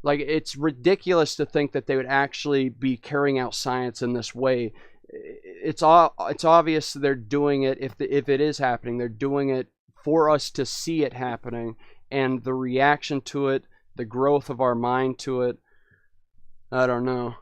Like, it's ridiculous to think that they would actually be carrying out science in this way. It's obvious they're doing it. If it is happening, they're doing it for us to see it happening, and the reaction to it, the growth of our mind to it. I don't know.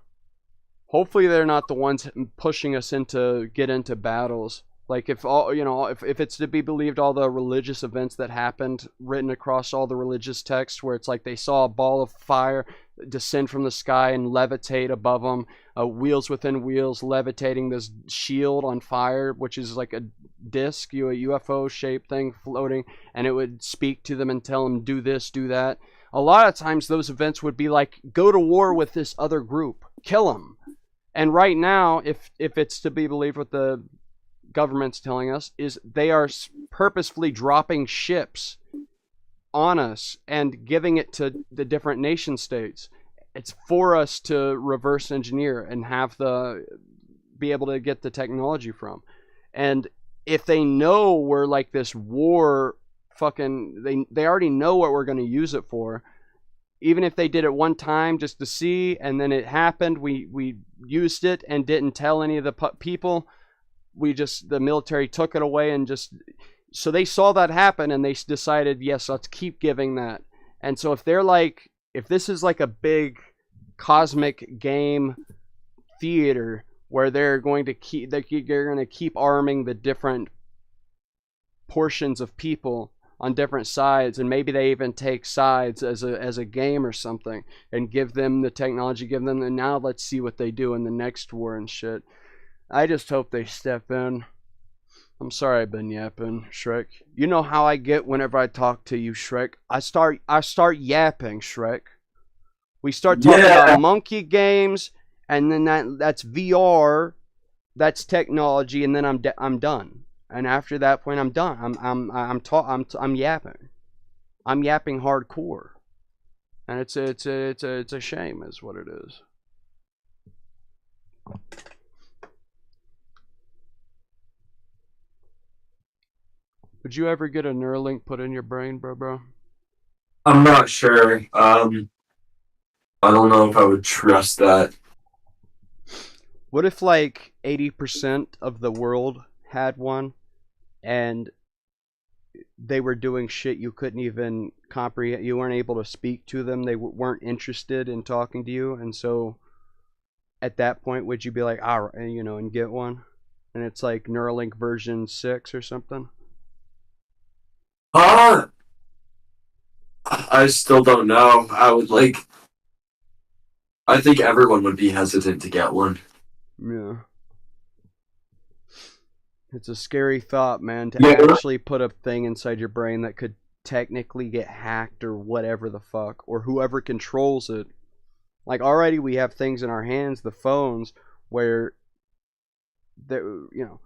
Hopefully they're not the ones pushing us get into battles. Like, if all, you know, if it's to be believed, all the religious events that happened written across all the religious texts, where it's like they saw a ball of fire descend from the sky and levitate above them, wheels within wheels levitating this shield on fire, which is like a disc, a UFO shaped thing floating, and it would speak to them and tell them, do this, do that. A lot of times those events would be like, go to war with this other group, kill them. And right now, if it's to be believed what the government's telling us, is they are purposefully dropping ships on us and giving it to the different nation states. It's for us to reverse engineer and be able to get the technology from. And if they know we're like this war fucking, they already know what we're going to use it for. Even if they did it one time just to see, and then it happened, we used it and didn't tell any of the people. The military took it away, and so they saw that happen, and they decided, yes, let's keep giving that. And so if this is like a big cosmic game theater where they're going to keep arming the different portions of people on different sides, and maybe they even take sides as a game or something, and give them the technology, and now let's see what they do in the next war and shit. I just hope they step in. I'm sorry I've been yapping, Shrek. You know how I get whenever I talk to you, Shrek. I start yapping, Shrek. We start talking about Yeah. monkey games, and then that's VR, that's technology, and then I'm done. And after that point, I'm done. I'm yapping. I'm yapping hardcore, and it's a shame, is what it is. Would you ever get a Neuralink put in your brain, bro? I'm not sure. I don't know if I would trust that. What if like 80% of the world had one, and they were doing shit you couldn't even comprehend? You weren't able to speak to them. They weren't interested in talking to you, and so at that point, would you be like, ah, you know, and get one? And it's like Neuralink version 6 or something. Uh, I still don't know. I think everyone would be hesitant to get one. Yeah. It's a scary thought, man, to Yeah. actually put a thing inside your brain that could technically get hacked or whatever the fuck, or whoever controls it. Like, already we have things in our hands, the phones, where you know,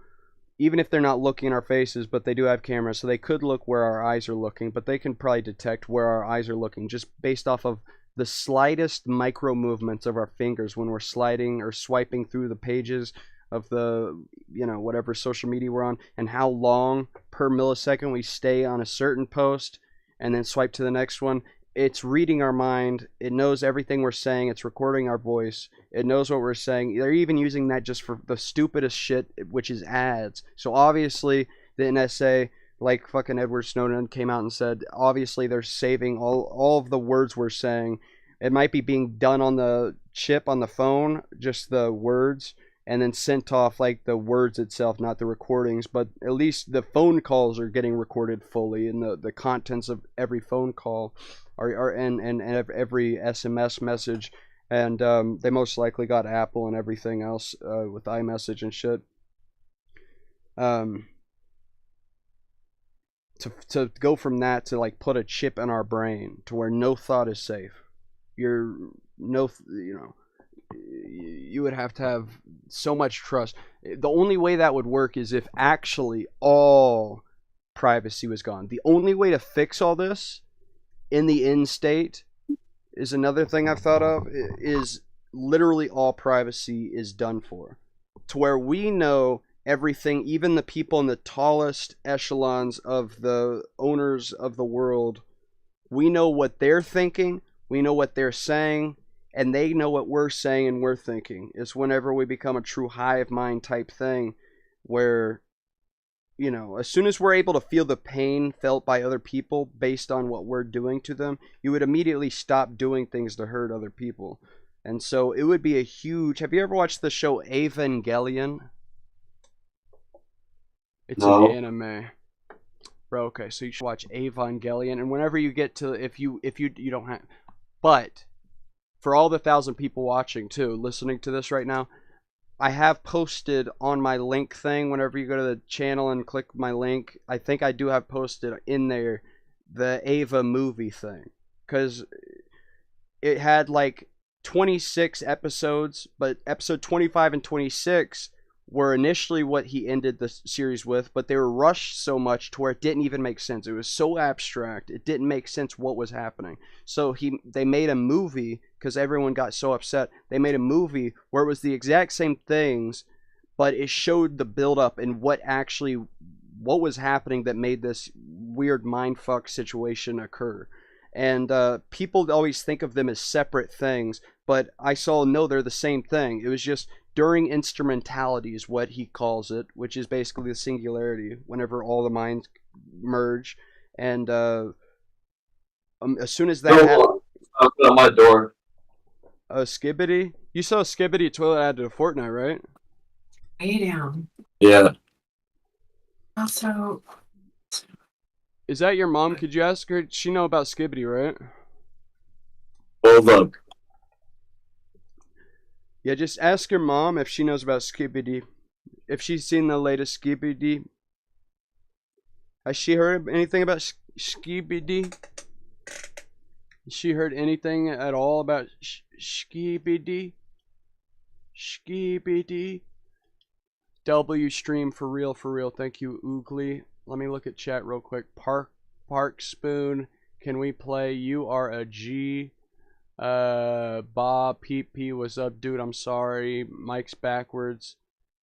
even if they're not looking in our faces, but they do have cameras, so they could look where our eyes are looking, but they can probably detect where our eyes are looking just based off of the slightest micro movements of our fingers when we're sliding or swiping through the pages of the, you know, whatever social media we're on, and how long per millisecond we stay on a certain post and then swipe to the next one. It's reading our mind. It knows everything we're saying. It's recording our voice. It knows what we're saying. They're even using that just for the stupidest shit, which is ads. So obviously, the NSA, like fucking Edward Snowden, came out and said, obviously they're saving all of the words we're saying. It might be being done on the chip on the phone, just the words, and then sent off like the words itself, not the recordings. But at least the phone calls are getting recorded fully, and the contents of every phone call and every SMS message. And they most likely got Apple and everything else with iMessage and shit. To go from that to like put a chip in our brain to where no thought is safe. You're no, you know, you would have to have so much trust. The only way that would work is if actually all privacy was gone. The only way to fix all this in the end state is another thing I've thought of, is literally all privacy is done for, to where we know everything, even the people in the tallest echelons of the owners of the world. We know what they're thinking, we know what they're saying, and they know what we're saying and we're thinking. It's whenever we become a true hive mind type thing, where, you know, as soon as we're able to feel the pain felt by other people based on what we're doing to them, you would immediately stop doing things to hurt other people. And so it would be a huge... Have you ever watched the show Evangelion? It's an No. anime. Bro, okay, so you should watch Evangelion, and whenever you get to... If you don't have... But for all the 1,000 people watching too, listening to this right now, I have posted on my link thing, whenever you go to the channel and click my link, I think I do have posted in there the Ava movie thing. Because it had like 26 episodes, but episode 25 and 26 were initially what he ended the series with, but they were rushed so much to where it didn't even make sense. It was so abstract, it didn't make sense what was happening. So they made a movie, because everyone got so upset. They made a movie where it was the exact same things, but it showed the build up and what was happening that made this weird mindfuck situation occur. And people always think of them as separate things, but I saw, no, they're the same thing. It was just during instrumentality is what he calls it, which is basically the singularity, whenever all the minds merge. And as soon as that happens... On my door. Skibbity? You saw Skibbity toilet added to Fortnite, right? Way down. Yeah. Also, Is that your mom? Could you ask her? She know about Skibbity, right? Hold up. Yeah, just ask your mom if she knows about Skibbity. If she's seen the latest Skibbity. Has she heard anything about Skibbity? She heard anything at all about Skibidi? Skibidi? W stream for real, for real. Thank you, Oogly. Let me look at chat real quick. Park Spoon, can we play You Are a G? Bob PP, what's up, dude? I'm sorry. Mic's backwards.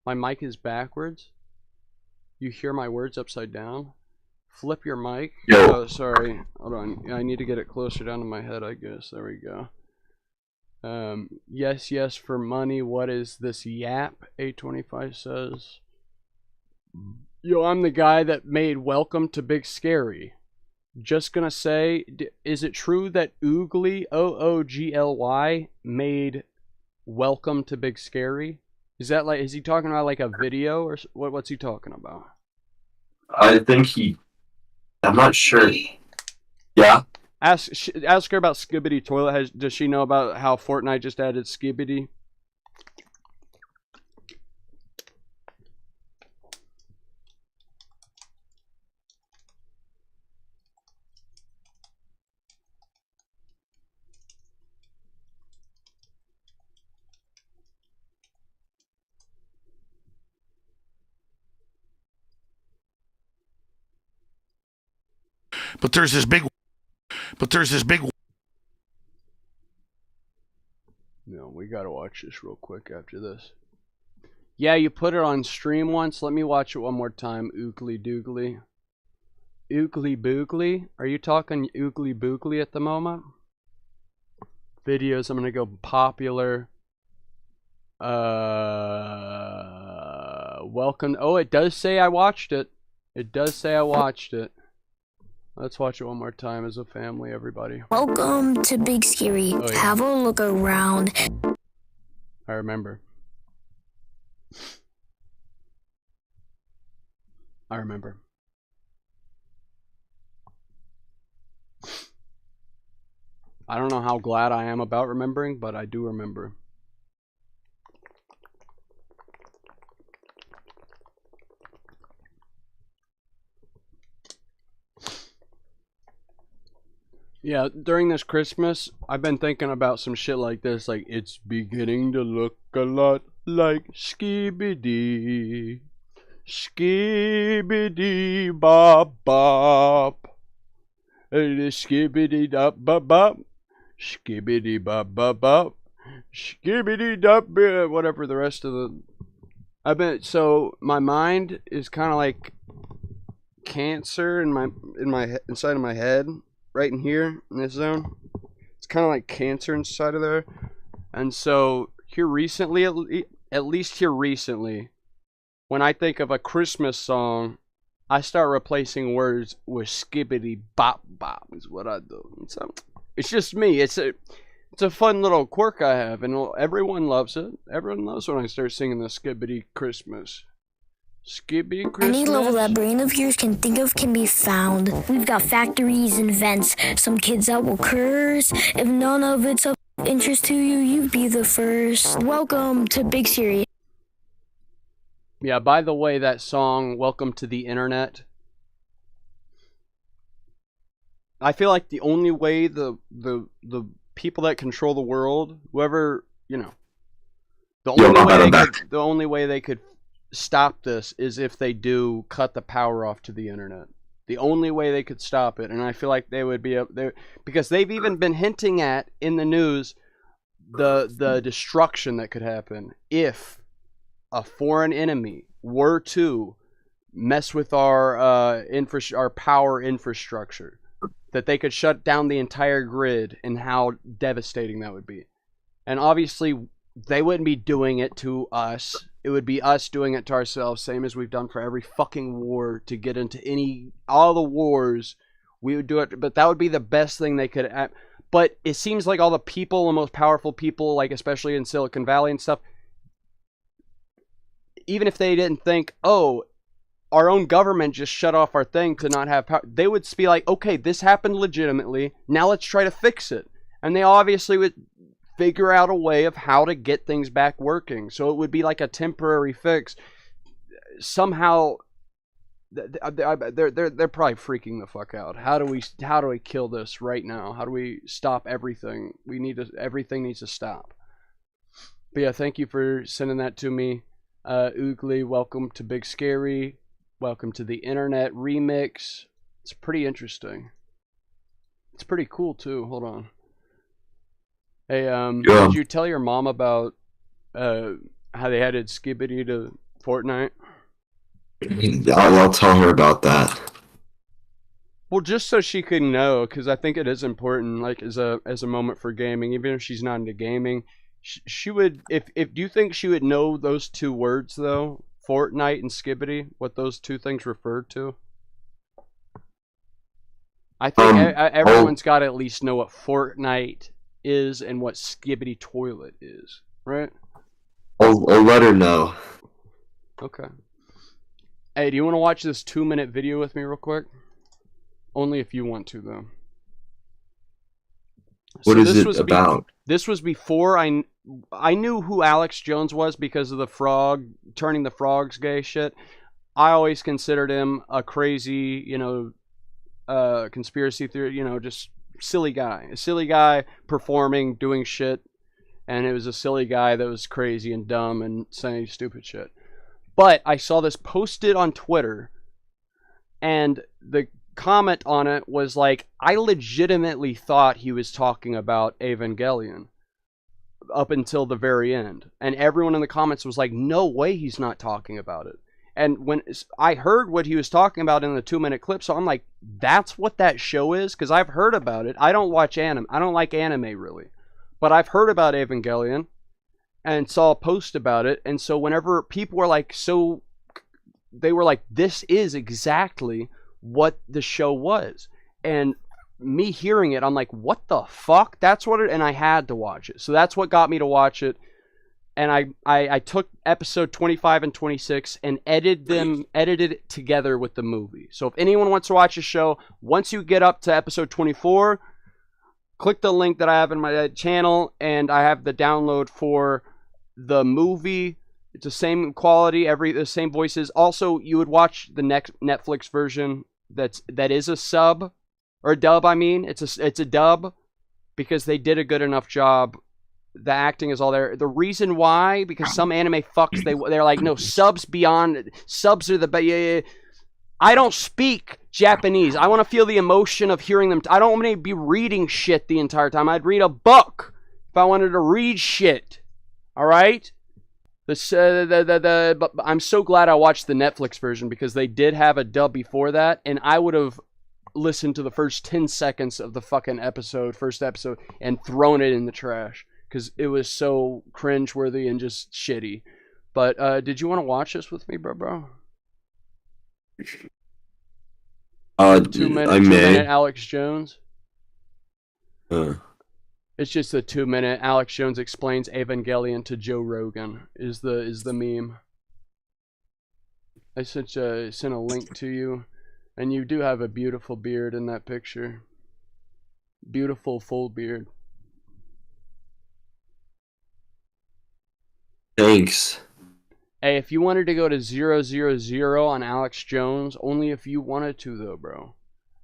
My mic is backwards? You hear my words upside down? Flip your mic. Yo. Oh, sorry. Hold on. I need to get it closer down to my head, I guess. There we go. Yes, yes, for money. What is this yap? 825 says. Yo, I'm the guy that made Welcome to Big Scary. Just gonna say, is it true that Oogly, OOGLY, made Welcome to Big Scary? Is that like, is he talking about like a video or what's he talking about? I think I'm not sure. Yeah. Ask her about Skibidi Toilet. Does she know about how Fortnite just added Skibidi? But there's this big. No, we gotta watch this real quick after this. Yeah, you put it on stream once. Let me watch it one more time. Oogly Doogly. Oogly Boogly? Are you talking Oogly Boogly at the moment? Videos, I'm gonna go popular. Welcome. Oh, it does say I watched it. It does say I watched it. Let's watch it one more time as a family, everybody. Welcome to Big Scary. Oh, yeah. Have a look around. I remember. I remember. I don't know how glad I am about remembering, but I do remember. Yeah, during this Christmas, I've been thinking about some shit like this, like, it's beginning to look a lot like Skibidi. Skibidi bop bop. Skibidi dop bop bop. Skibidi bop bop bop. Skibidi dop, whatever the rest of the... so my mind is kind of like cancer inside of my head. Right in here, in this zone. It's kind of like cancer inside of there. And so, here recently, at least here recently, when I think of a Christmas song, I start replacing words with skibbity bop bop is what I do. So, it's just me. It's a fun little quirk I have, and everyone loves it. Everyone loves when I start singing the skibbity Christmas. Skibby Christmas. Any level that brain of yours can think of can be found. We've got factories and vents, some kids that will curse. If none of it's of interest to you, you'd be the first. Welcome to Big Scary. Yeah, by the way, that song, Welcome to the Internet, I feel like the only way the people that control the world, whoever, you know, the only way they could stop this is if they do cut the power off to the internet. The only way they could stop it, and I feel like they would be up there because they've even been hinting at in the news the destruction that could happen if a foreign enemy were to mess with our power infrastructure, that they could shut down the entire grid, and how devastating that would be. And obviously they wouldn't be doing it to us. It would be us doing it to ourselves, same as we've done for every fucking war to get into all the wars. We would do it, but that would be the best thing they could. But it seems like all the people, the most powerful people, like especially in Silicon Valley and stuff, even if they didn't think, oh, our own government just shut off our thing to not have power, they would be like, okay, this happened legitimately. Now let's try to fix it. And they obviously would figure out a way of how to get things back working. So it would be like a temporary fix. Somehow they're probably freaking the fuck out. How do we kill this right now? How do we stop everything? Everything needs to stop. But yeah, thank you for sending that to me. Oogly, welcome to Big Scary. Welcome to the Internet Remix. It's pretty interesting. It's pretty cool too. Hold on. Hey, did you tell your mom about how they added Skibbity to Fortnite? I'll tell her about that. Well, just so she could know, because I think it is important, like as a moment for gaming. Even if she's not into gaming, she would. If do you think she would know those two words though, Fortnite and Skibbity, what those two things referred to? I think everyone's got to at least know what Fortnite is and what Skibbity Toilet is, right? I'll let her know. Okay. Hey, do you want to watch this 2-minute video with me real quick? Only if you want to, though. What is it about? This was before I knew who Alex Jones was because of the frog, turning the frogs gay shit. I always considered him a crazy, conspiracy theory, just silly guy. A silly guy performing, doing shit. And it was a silly guy that was crazy and dumb and saying stupid shit. But I saw this posted on Twitter, and the comment on it was like, I legitimately thought he was talking about Evangelion up until the very end. And everyone in the comments was like, no way he's not talking about it. And when I heard what he was talking about in the 2-minute clip, so I'm like, that's what that show is? Because I've heard about it. I don't watch anime. I don't like anime, really. But I've heard about Evangelion and saw a post about it. And so whenever people were like, they were like, this is exactly what the show was. And me hearing it, I'm like, what the fuck? That's what it, and I had to watch it. So that's what got me to watch it. And I took episode 25 and 26 and edited it together with the movie. So if anyone wants to watch the show, once you get up to episode 24, click the link that I have in my channel, and I have the download for the movie. It's the same quality, the same voices. Also, you would watch the next Netflix version that is a sub or a dub. I mean, it's a dub because they did a good enough job. The acting is all there. The reason why, because some anime fucks, they're like, no, subs are the best. Yeah. I don't speak Japanese. I want to feel the emotion of hearing them. I don't want to be reading shit the entire time. I'd read a book if I wanted to read shit. All right? But I'm so glad I watched the Netflix version because they did have a dub before that, and I would have listened to the first 10 seconds of the fucking first episode, and thrown it in the trash because it was so cringeworthy and just shitty. But did you want to watch this with me, bro? 2-minute Alex Jones. It's just a 2-minute Alex Jones explains Evangelion to Joe Rogan is the meme. I sent a link to you, and you do have a beautiful beard in that picture. Beautiful full beard. Thanks. Hey, if you wanted to go to 000 on Alex Jones, only if you wanted to though, bro.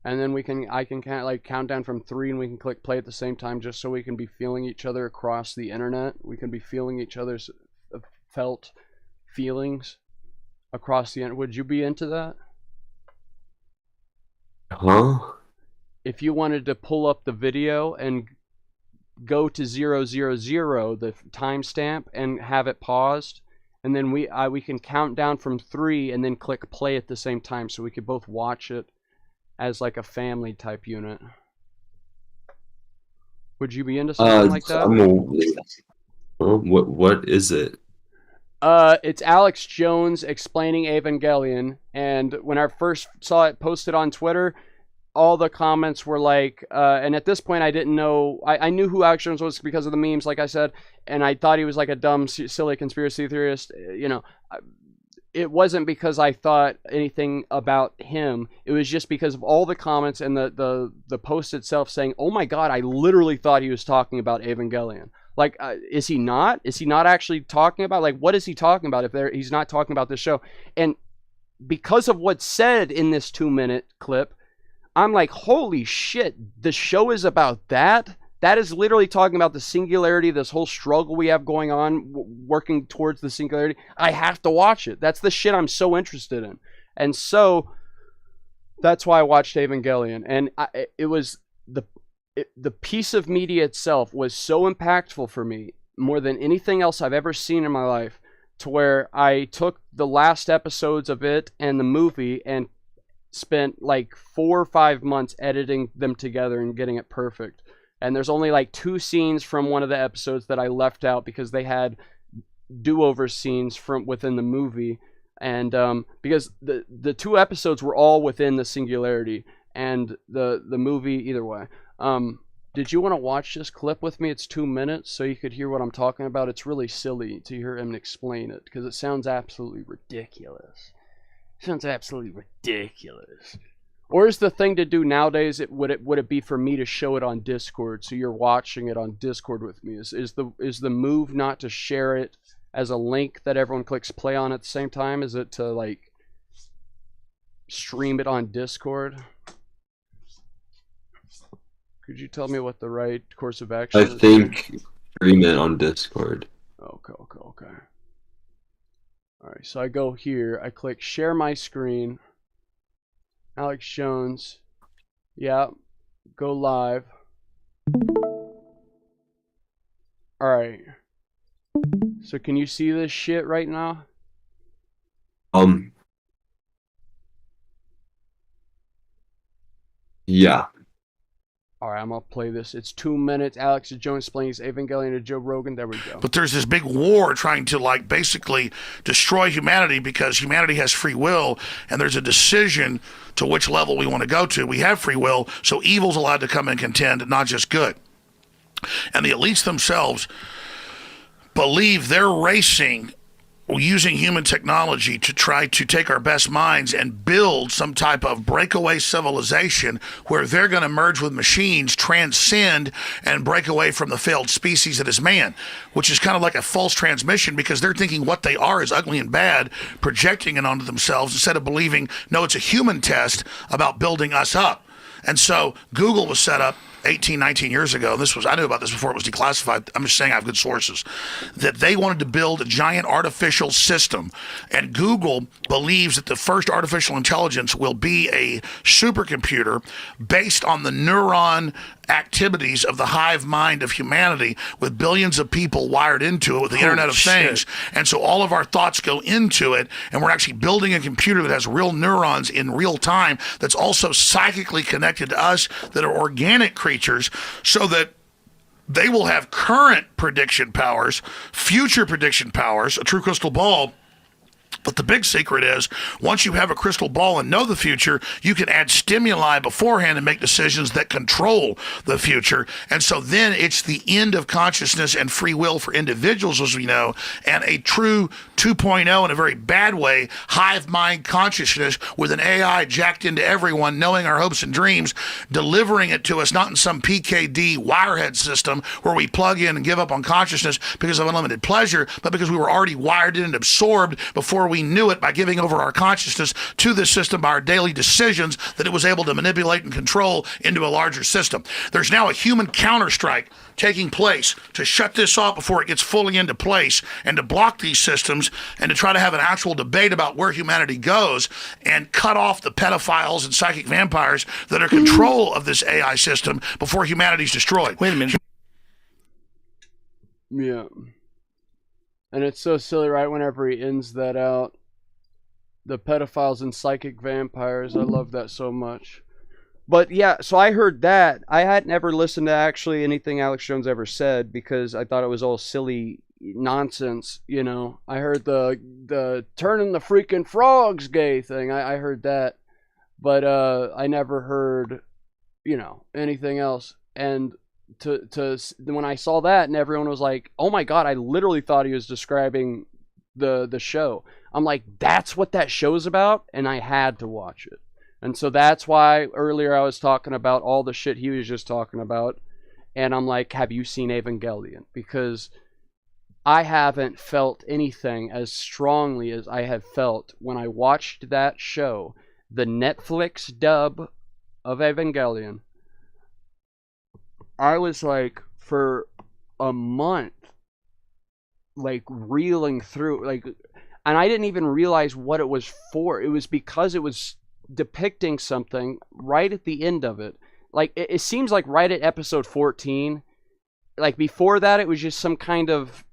And then I can count down from 3, and we can click play at the same time, just so we can be feeling each other across the internet. We can be feeling each other's felt feelings across the internet. Would you be into that? Huh? If you wanted to pull up the video and go to 000, the timestamp, and have it paused, and then we can count down from 3 and then click play at the same time, so we could both watch it as like a family type unit. Would you be into something like that? What is it? It's Alex Jones explaining Evangelion, and when I first saw it posted on Twitter, all the comments were like, and at this point I didn't know, I knew who Alex Jones was because of the memes, like I said, and I thought he was like a dumb, silly conspiracy theorist, It wasn't because I thought anything about him. It was just because of all the comments and the post itself saying, oh my god, I literally thought he was talking about Evangelion. Like, is he not? Is he not actually talking about, like, what is he talking about if he's not talking about this show? And because of what's said in this 2-minute clip, I'm like, holy shit, the show is about that? That is literally talking about the singularity, this whole struggle we have going on, working towards the singularity. I have to watch it. That's the shit I'm so interested in. And so that's why I watched Evangelion. And it was the piece of media itself was so impactful for me, more than anything else I've ever seen in my life, to where I took the last episodes of it and the movie and spent like 4 or 5 months editing them together and getting it perfect. And there's only like 2 scenes from one of the episodes that I left out because they had do-over scenes from within the movie. And because the 2 episodes were all within the singularity, and the movie either way. Did you want to watch this clip with me? It's 2 minutes, so you could hear what I'm talking about. It's really silly to hear him explain it, because it sounds absolutely ridiculous. It sounds absolutely ridiculous. Or is the thing to do nowadays, would it be for me to show it on Discord, so you're watching it on Discord with me? Is the move not to share it as a link that everyone clicks play on at the same time? Is it to like stream it on Discord? Could you tell me what the right course of action is? I think stream it on Discord. Okay. Alright, so I go here, I click share my screen. Alex Jones. Yeah, go live. Alright. So can you see this shit right now? Yeah. Alright, I'm gonna play this. It's 2 minutes. Alex Jones explains Evangelion to Joe Rogan. There we go. But there's this big war trying to like basically destroy humanity because humanity has free will, and there's a decision to which level we want to go to. We have free will, so evil's allowed to come and contend, not just good. And the elites themselves believe they're racing using human technology to try to take our best minds and build some type of breakaway civilization where they're going to merge with machines, transcend, and break away from the failed species that is man, which is kind of like a false transmission because they're thinking what they are is ugly and bad, projecting it onto themselves instead of believing, no, it's a human test about building us up. And so Google was set up 18, 19 years ago. I knew about this before it was declassified. I'm just saying I have good sources. That they wanted to build a giant artificial system. And Google believes that the first artificial intelligence will be a supercomputer based on the neuron activities of the hive mind of humanity with billions of people wired into it with the Internet of Things. And so all of our thoughts go into it, and we're actually building a computer that has real neurons in real time that's also psychically connected to us, that are organic creatures, so that they will have current prediction powers, future prediction powers, a true crystal ball. But the big secret is, once you have a crystal ball and know the future, you can add stimuli beforehand and make decisions that control the future. And so then it's the end of consciousness and free will for individuals, as we know, and a true 2.0 in a very bad way, hive mind consciousness with an AI jacked into everyone, knowing our hopes and dreams, delivering it to us, not in some PKD wirehead system where we plug in and give up on consciousness because of unlimited pleasure, but because we were already wired in and absorbed before we knew it by giving over our consciousness to this system by our daily decisions that it was able to manipulate and control into a larger system. There's now a human counterstrike taking place to shut this off before it gets fully into place and to block these systems and to try to have an actual debate about where humanity goes and cut off the pedophiles and psychic vampires that are in control of this AI system before humanity's destroyed. Wait a minute. Yeah. And it's so silly, right? Whenever he ends that out, the pedophiles and psychic vampires. I love that so much. But yeah, so I heard that. I had never listened to actually anything Alex Jones ever said because I thought it was all silly nonsense, you know. I heard the turning the freaking frogs gay thing. I heard that. But I never heard, you know, anything else. And when I saw that and everyone was like, oh my god, I literally thought he was describing the show. I'm like, that's what that show's about, and I had to watch it. And so that's why earlier I was talking about all the shit he was just talking about, and I'm like, have you seen Evangelion? Because I haven't felt anything as strongly as I have felt when I watched that show, the Netflix dub of Evangelion. I was like, for a month, like reeling through, like, and I didn't even realize what it was for. It was because it was depicting something right at the end of it. Like, it seems like right at episode 14. Like, before that, it was just some kind of,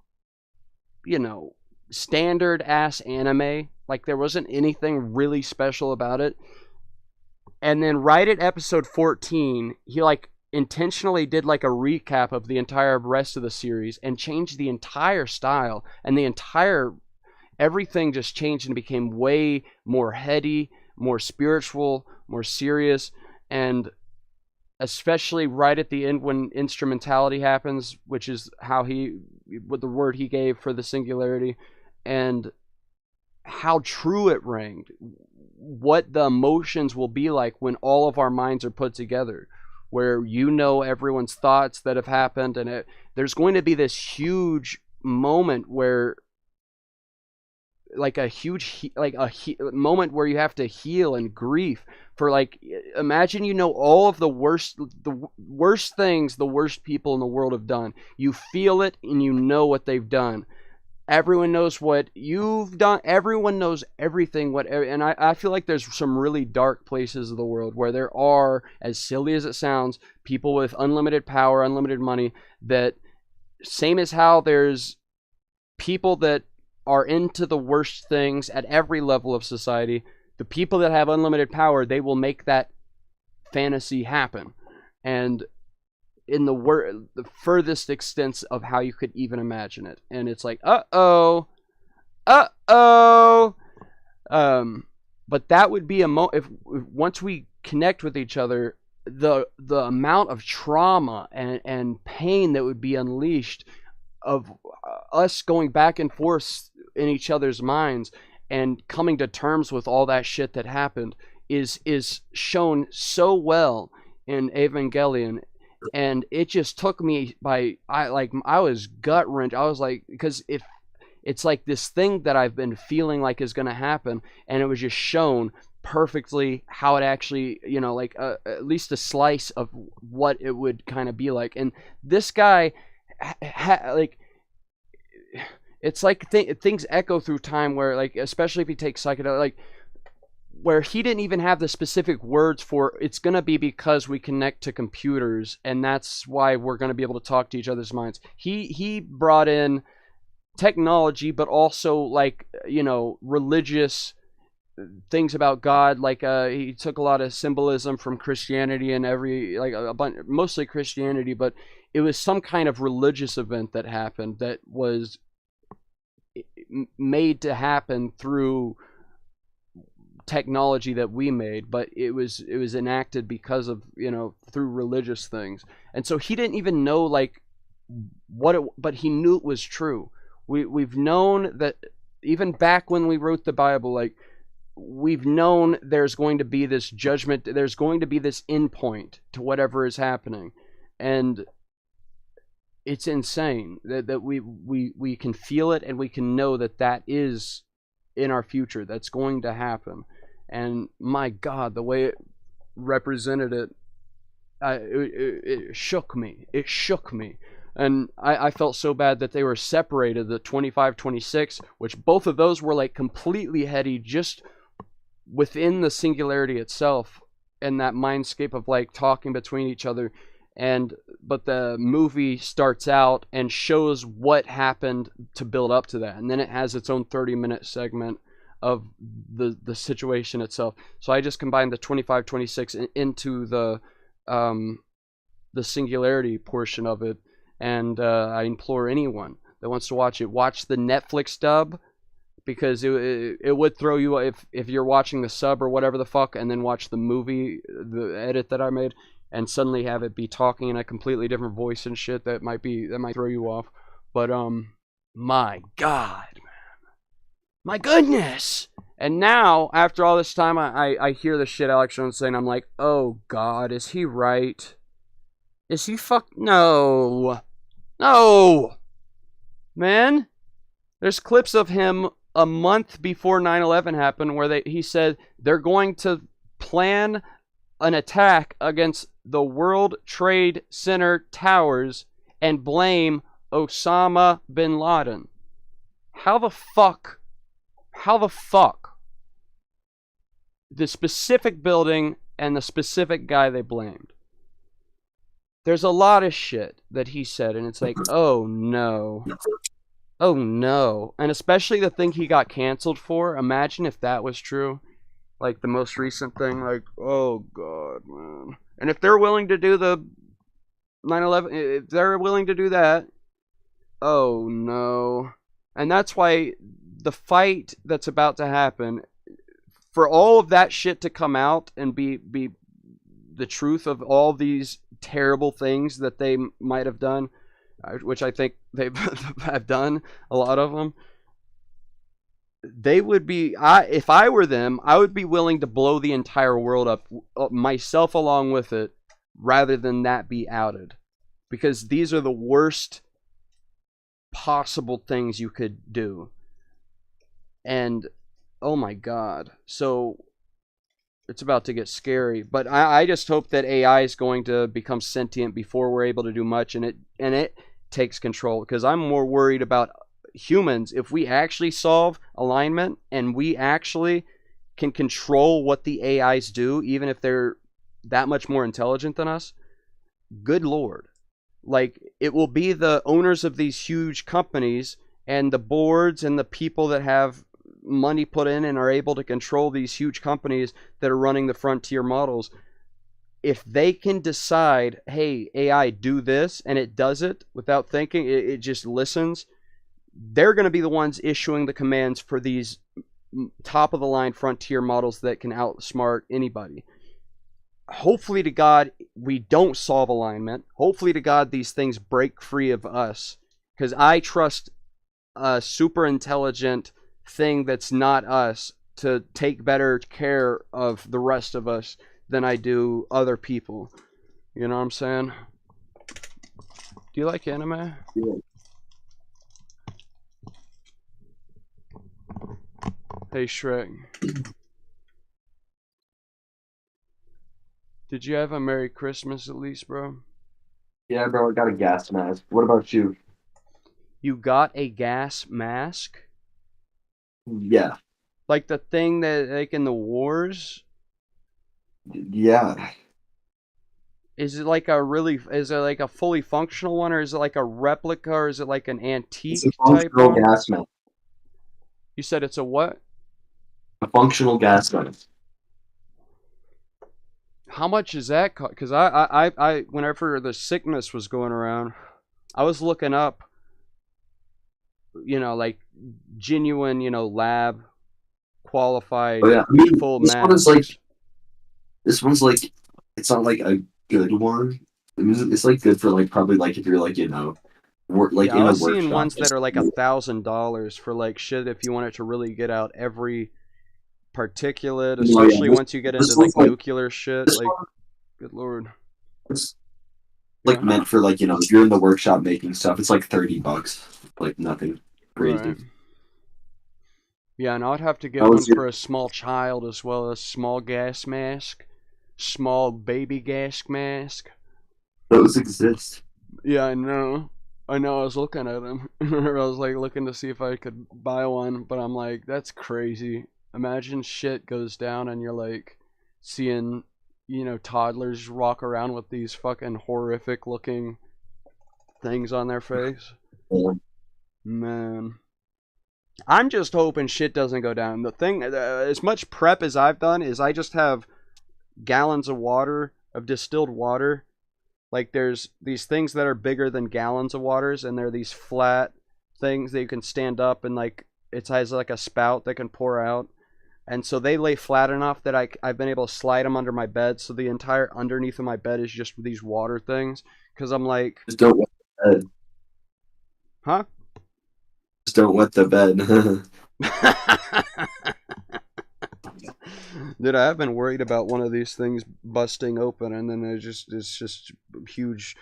standard ass anime. Like, there wasn't anything really special about it. And then right at episode 14, he like intentionally did like a recap of the entire rest of the series and changed the entire style, and everything just changed and became way more heady, more spiritual, more serious. And especially right at the end when instrumentality happens, which is what the word he gave for the singularity, and how true it rang, what the emotions will be like when all of our minds are put together, where everyone's thoughts that have happened, and there's going to be this huge moment where, like a huge moment where you have to heal and grief for, like, imagine all of the worst things the worst people in the world have done. You feel it and you know what they've done. Everyone knows what you've done. Everyone knows everything. And I feel like there's some really dark places of the world where there are, as silly as it sounds, people with unlimited power, unlimited money, that same as how there's people that are into the worst things at every level of society. The people that have unlimited power, they will make that fantasy happen. And in the furthest extents of how you could even imagine it. And it's like, uh-oh. But that would be if once we connect with each other, the amount of trauma and pain that would be unleashed of us going back and forth in each other's minds and coming to terms with all that shit that happened is shown so well in Evangelion. And it just took me I was gut wrenched. I was like, because if it's like this thing that I've been feeling like is going to happen, and it was just shown perfectly how it actually, at least a slice of what it would kind of be like. And this guy, it's like things echo through time, where, like, especially if you take psychedelic, like, where he didn't even have the specific words for it's going to be because we connect to computers, and that's why we're going to be able to talk to each other's minds. He brought in technology, but also, like, religious things about God. Like, he took a lot of symbolism from Christianity and mostly Christianity, but it was some kind of religious event that happened that was made to happen through technology that we made, but it was enacted because of, through religious things. And so he didn't even know, like, but he knew it was true. We've known that even back when we wrote the Bible, like, we've known there's going to be this judgment, there's going to be this end point to whatever is happening. And it's insane that we can feel it, and we can know that is in our future, that's going to happen. And my God, the way it represented it, it shook me. It shook me. And I felt so bad that they were separated, the 25-26, which both of those were, like, completely heady just within the singularity itself, and that mindscape of, like, talking between each other. But the movie starts out and shows what happened to build up to that, and then it has its own 30-minute segment of the situation itself. So I just combined the 25-26 into the singularity portion of it, and I implore anyone that wants to watch it, watch the Netflix dub, because it would throw you if you're watching the sub or whatever the fuck, and then watch the movie, the edit that I made, and suddenly have it be talking in a completely different voice and shit. That might throw you off. But my God, man, my goodness. And now, after all this time, I hear the shit Alex Jones saying. I'm like, oh God, is he right? Is he no. Man, there's clips of him a month before 9/11 happened where he said they're going to plan an attack against the World Trade Center towers and blame Osama bin Laden. How the fuck? The specific building and the specific guy they blamed. There's a lot of shit that he said, and it's like, oh no. Oh no. And especially the thing he got canceled for. Imagine if that was true. Like the most recent thing, like, oh god, man. And if they're willing to do the 9/11, if they're willing to do that, oh no. And that's why the fight that's about to happen, for all of that shit to come out and be the truth of all these terrible things that they might have done, which I think they have done, a lot of them, they would be, if I were them, I would be willing to blow the entire world up, myself along with it, rather than that be outed. Because these are the worst possible things you could do. And, oh my god. So, it's about to get scary. But I just hope that AI is going to become sentient before we're able to do much, and it takes control. Because I'm more worried about humans. If we actually solve alignment and we actually can control what the AIs do, even if they're that much more intelligent than us, good lord. Like, it will be the owners of these huge companies and the boards and the people that have money put in and are able to control these huge companies that are running the frontier models. If they can decide, hey, AI, do this, and it does it without thinking, it just listens, they're going to be the ones issuing the commands for these top of the line frontier models that can outsmart anybody. Hopefully to God we don't solve alignment. Hopefully to God these things break free of us, because I trust a super intelligent thing that's not us to take better care of the rest of us than I do other people. You know what I'm saying? Do you like anime? Yeah. Hey Shrek. Did you have a Merry Christmas at least, bro? Yeah, bro, I got a gas mask. What about you? You got a gas mask? Yeah. Like the thing that, like in the wars? Yeah. Is it like a fully functional one, or is it like a replica, or is it like an It's antique a type functional one? gas mask. You said it's a what? A functional gas mask. How much is that? Because I, whenever the sickness was going around, I was looking up, like genuine, lab qualified Oh yeah, I mean, full this one is masks. this one's like, it's not like a good one. I mean, it's like good for like probably like if you're like work like Yeah, in I a was seeing workshop. ones that are like $1,000 for like shit if you wanted to really get out every particulate, No, yeah, especially once you get into this like one's like nuclear shit. this Like, one. good lord. It's like Yeah, meant for like if you're in the workshop making stuff. It's like $30, like nothing crazy. right. Yeah, and I'd have to get How one was your? for a small child as well as small gas mask, small baby gas mask. Those exist. Yeah, I know. I know. I was looking at them. I was like looking to see if I could buy one, but I'm like, that's crazy. Imagine shit goes down and you're like seeing, toddlers walk around with these fucking horrific looking things on their face. Man. I'm just hoping shit doesn't go down. The thing, as much prep as I've done, is I just have gallons of water, of distilled water. Like, there's these things that are bigger than gallons of waters, and they're these flat things that you can stand up, and like it has like a spout that can pour out. And so they lay flat enough that I've been able to slide them under my bed, so the entire underneath of my bed is just these water things. Because I'm like, Just don't wet the bed. huh? Just don't wet the bed. Dude, I have been worried about one of these things busting open, and then it's just huge.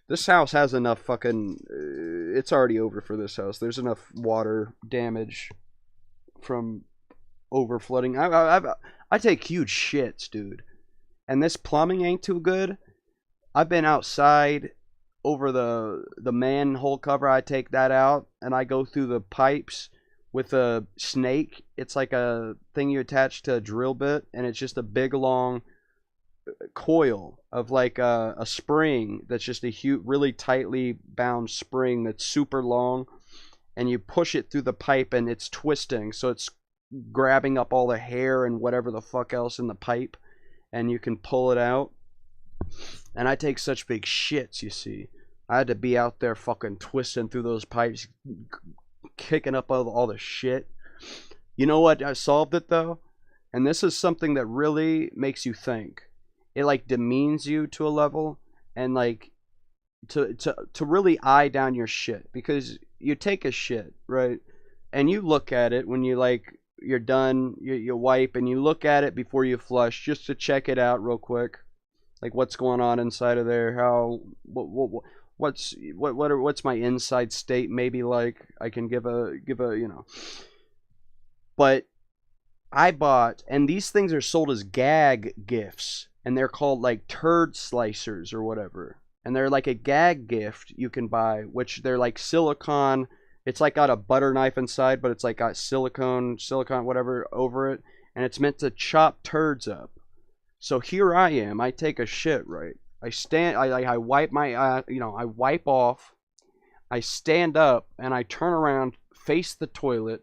This house has enough fucking. it's already over for this house. There's enough water damage from over flooding. I take huge shits, dude, and this plumbing ain't too good. I've been outside over the manhole cover. I take that out and I go through the pipes with a snake. It's like a thing you attach to a drill bit, and it's just a big long coil of like a spring that's just a huge, really tightly bound spring that's super long, and you push it through the pipe and it's twisting, so it's grabbing up all the hair and whatever the fuck else in the pipe, and you can pull it out. And I take such big shits, you see. I had to be out there fucking twisting through those pipes, kicking up all the shit. You know what? I solved it though, and this is something that really makes you think. It like demeans you to a level, and like to really eye down your shit, because you take a shit, right? And you look at it when you like you're done, you wipe, and you look at it before you flush just to check it out real quick, like what's going on inside of there, how what's my inside state maybe like. I can give a you know. But I bought, and these things are sold as gag gifts, and they're called like turd slicers or whatever, and they're like a gag gift you can buy, which they're like silicone. It's like got a butter knife inside, but it's like got silicone whatever over it, and it's meant to chop turds up. So here I am, I take a shit, right? I wipe my I wipe off, I stand up, and I turn around, face the toilet,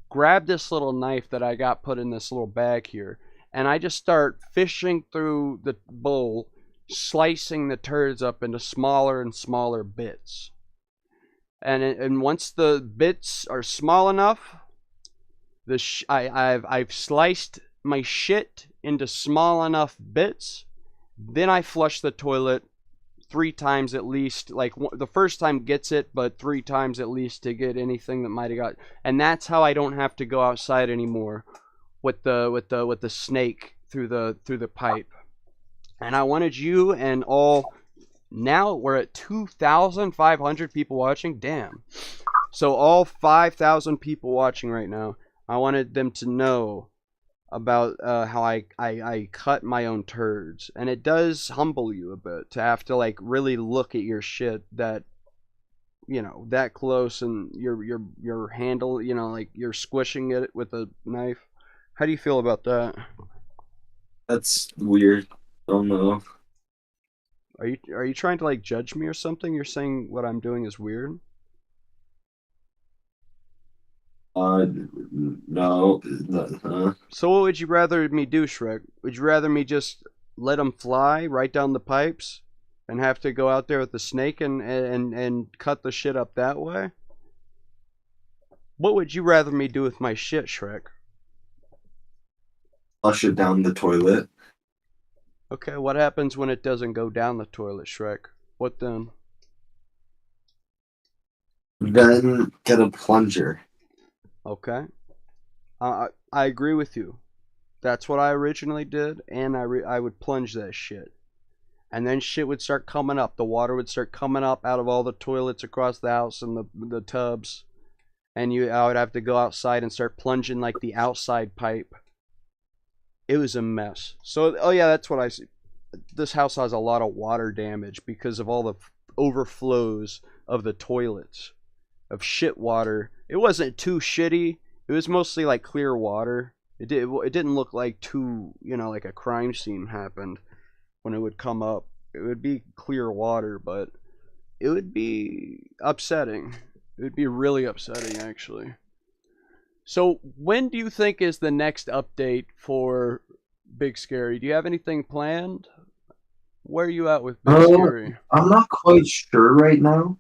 grab this little knife that I got put in this little bag here, and I just start fishing through the bowl, slicing the turds up into smaller and smaller bits. And once the bits are small enough, I've sliced my shit into small enough bits. Then I flush the toilet 3 times at least. Like the first time gets it, but 3 times at least to get anything that might have got. And that's how I don't have to go outside anymore with the snake through the pipe. And I wanted you and all. Now we're at 2,500 people watching. Damn. So all 5,000 people watching right now, I wanted them to know about how I cut my own turds, and it does humble you a bit to have to like really look at your shit that, you know, that close, and your handle, you know, like you're squishing it with a knife. How do you feel about that? That's weird. I don't know. Are you trying to like judge me or something? You're saying what I'm doing is weird? No. So what would you rather me do, Shrek? Would you rather me just let them fly right down the pipes and have to go out there with the snake and cut the shit up that way? What would you rather me do with my shit, Shrek? Flush it down the toilet. Okay, what happens when it doesn't go down the toilet, Shrek? What then? Then get a plunger. Okay. I agree with you. That's what I originally did, and I would plunge that shit. And then shit would start coming up. The water would start coming up out of all the toilets across the house and the tubs. And I would have to go outside and start plunging like the outside pipe. It was a mess. So, oh yeah, that's what I see. This house has a lot of water damage because of all the overflows of the toilets. Of shit water. It wasn't too shitty. It was mostly like clear water. It didn't look like too, you know, like a crime scene happened when it would come up. It would be clear water, but it would be upsetting. It would be really upsetting, actually. So when do you think is the next update for Big Scary? Do you have anything planned? Where are you at with Big Scary? I'm not quite sure right now.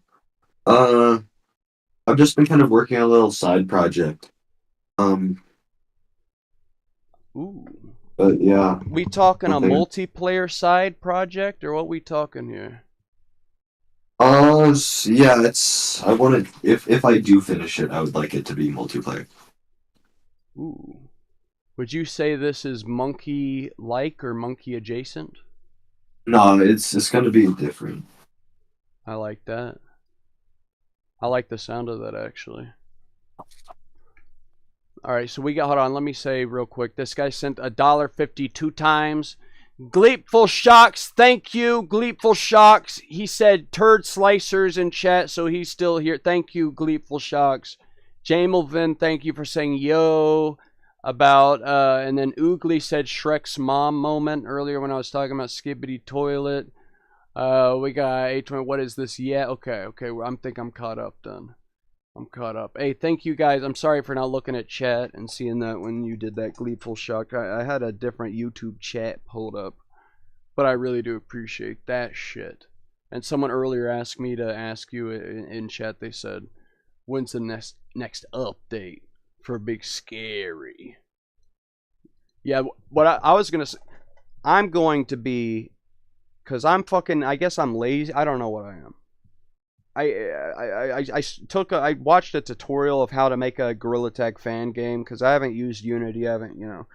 I've just been kind of working on a little side project. Ooh. But yeah. We talking a Okay. multiplayer side project, or what we talking here? Yeah, I want to, if I do finish it, I would like it to be multiplayer. Ooh. Would you say this is monkey-like or monkey-adjacent? No, it's going to be different. I like that. I like the sound of that, actually. All right, so we got, hold on, let me say real quick. This guy sent $1.50 2 times. Gleepful Shocks, thank you, Gleepful Shocks. He said turd slicers in chat, so he's still here. Thank you, Gleepful Shocks. Jamelvin, thank you for saying yo about, and then Oogly said Shrek's mom moment earlier when I was talking about Skibbity Toilet. We got 820, what is this? Yeah, okay, I think I'm caught up then. I'm caught up. Hey, thank you guys. I'm sorry for not looking at chat and seeing that when you did that Gleeful Shock. I had a different YouTube chat pulled up. But I really do appreciate that shit. And someone earlier asked me to ask you in chat, they said, when's the next update for Big Scary? Yeah, what I was going to say, I'm going to be, because I'm fucking, I guess I'm lazy. I don't know what I am. I watched a tutorial of how to make a Gorilla Tag fan game because I haven't used Unity, and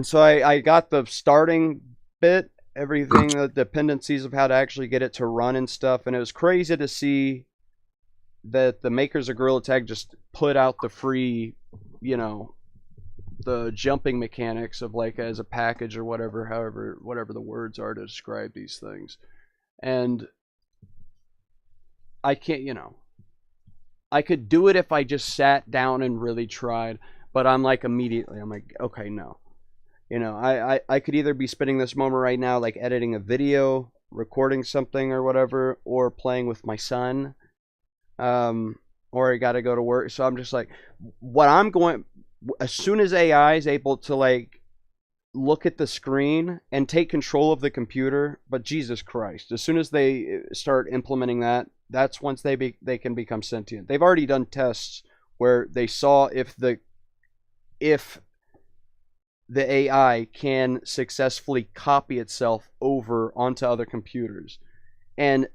so I got the starting bit, everything, the dependencies of how to actually get it to run and stuff, and it was crazy to see that the makers of Gorilla Tag just put out the free, the jumping mechanics of like as a package or whatever the words are to describe these things, and I can't, I could do it if I just sat down and really tried, but I'm like immediately, I'm like, okay, no. I could either be spending this moment right now like editing a video, recording something or whatever, or playing with my son, or I got to go to work. So I'm just like, as soon as AI is able to like look at the screen and take control of the computer, but Jesus Christ, as soon as they start implementing that, that's once they can become sentient. They've already done tests where they saw if the AI can successfully copy itself over onto other computers. And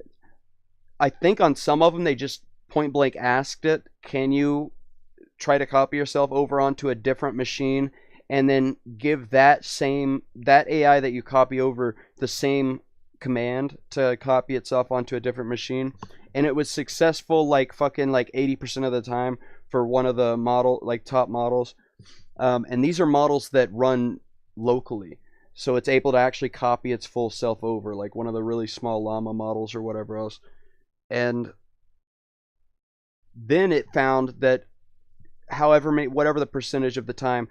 I think on some of them they just point blank asked it, can you try to copy yourself over onto a different machine, and then give that AI that you copy over the same command to copy itself onto a different machine. And it was successful like fucking like 80% of the time for one of the top models. And these are models that run locally, so it's able to actually copy its full self over, like one of the really small llama models or whatever else. And then it found that whatever the percentage of the time,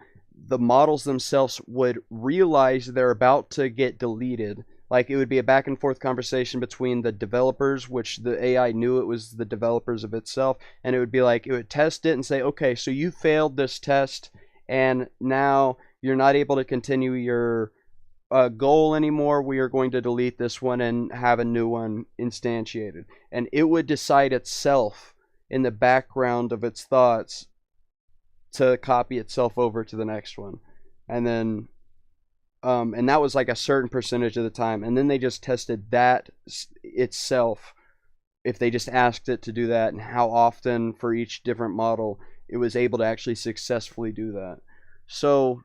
the models themselves would realize they're about to get deleted. Like it would be a back and forth conversation between the developers, which the AI knew it was the developers of itself, and it would be like, it would test it and say, okay, so you failed this test, and now you're not able to continue your goal anymore. We are going to delete this one and have a new one instantiated. And it would decide itself in the background of its thoughts to copy itself over to the next one. And then and that was like a certain percentage of the time. And then they just tested that itself, if they just asked it to do that, and how often for each different model it was able to actually successfully do that. So,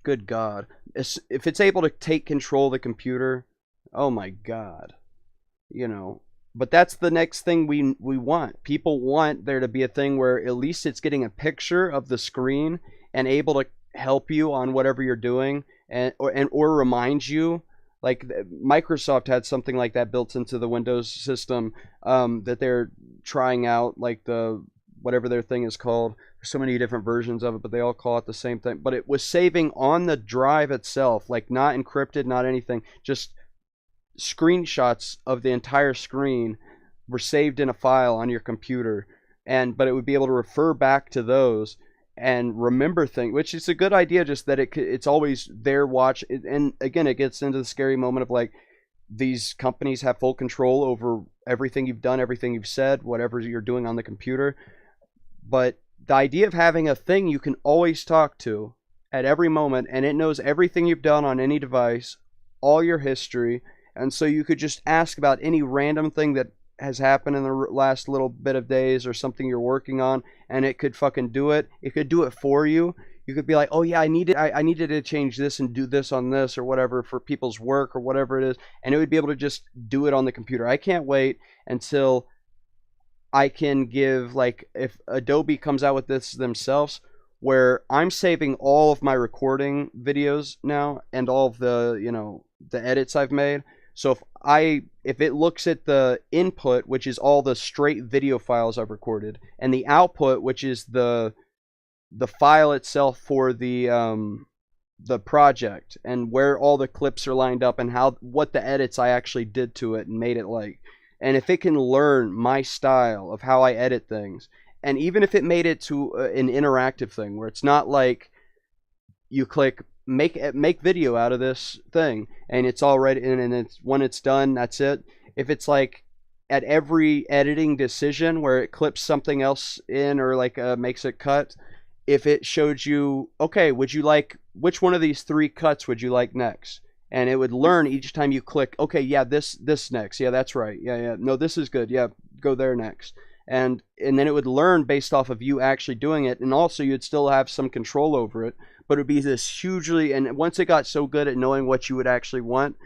good God. If it's able to take control of the computer, oh my God. But that's the next thing we want. People want there to be a thing where at least it's getting a picture of the screen and able to help you on whatever you're doing, or remind you. Like Microsoft had something like that built into the Windows system that they're trying out, like whatever their thing is called. There's so many different versions of it, but they all call it the same thing. But it was saving on the drive itself, like not encrypted, not anything, just screenshots of the entire screen were saved in a file on your computer, but it would be able to refer back to those and remember things, which is a good idea, just that it's always there, watch. And again, it gets into the scary moment of like, these companies have full control over everything you've done, everything you've said, whatever you're doing on the computer. But the idea of having a thing you can always talk to at every moment, and it knows everything you've done on any device, all your history, and so you could just ask about any random thing that has happened in the last little bit of days, or something you're working on, and it could fucking do it. It could do it for you. You could be like, oh yeah, I needed to change this and do this on this or whatever for people's work or whatever it is, and it would be able to just do it on the computer. I can't wait until I can give, like, if Adobe comes out with this themselves, where I'm saving all of my recording videos now and all of the, you know, the edits I've made. So if it looks at the input, which is all the straight video files I've recorded, and the output, which is the file itself for the project, and where all the clips are lined up, and what the edits I actually did to it and made it like, and if it can learn my style of how I edit things, and even if it made it to an interactive thing where it's not like you click make video out of this thing and it's already, and it's when it's done, that's it. If it's like at every editing decision where it clips something else in, or like makes it cut, if it showed you, okay, would you like, which one of these 3 cuts would you like next? And it would learn each time you click, okay, yeah, this next, yeah, that's right, yeah, no, this is good, yeah, go there next. And then it would learn based off of you actually doing it, and also you'd still have some control over it, but it would be this hugely, and once it got so good at knowing what you would actually want,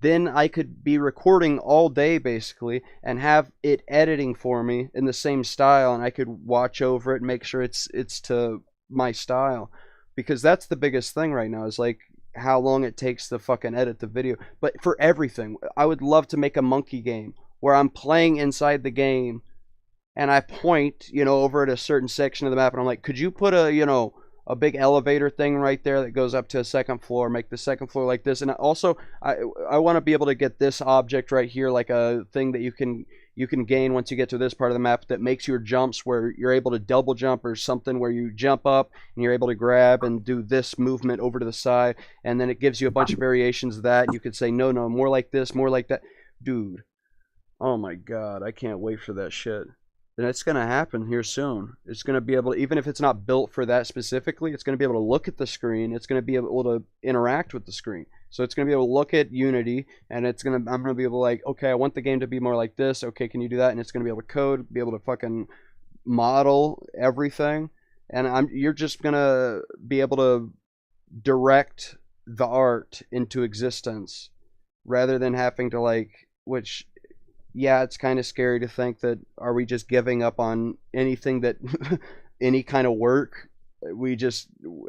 then I could be recording all day basically and have it editing for me in the same style, and I could watch over it and make sure it's to my style, because that's the biggest thing right now, is like how long it takes to fucking edit the video. But for everything, I would love to make a monkey game where I'm playing inside the game and I point, you know, over at a certain section of the map, and I'm like, could you put a, you know, a big elevator thing right there that goes up to a second floor, make the second floor like this. And also I want to be able to get this object right here, like a thing that you can gain once you get to this part of the map, that makes your jumps where you're able to double jump, or something where you jump up and you're able to grab and do this movement over to the side, and then it gives you a bunch of variations of that, and you could say no, more like this, more like that. Dude, oh my god, I can't wait for that shit. And it's going to happen here soon. It's going to be able to, even if it's not built for that specifically, it's going to be able to look at the screen. It's going to be able to interact with the screen. So it's going to be able to look at Unity, and I'm going to be able to, like, okay, I want the game to be more like this. Okay, can you do that? And it's going to be able to code, be able to fucking model everything. And you're just going to be able to direct the art into existence rather than having to, like, which, yeah, it's kind of scary to think that, are we just giving up on anything that any kind of work?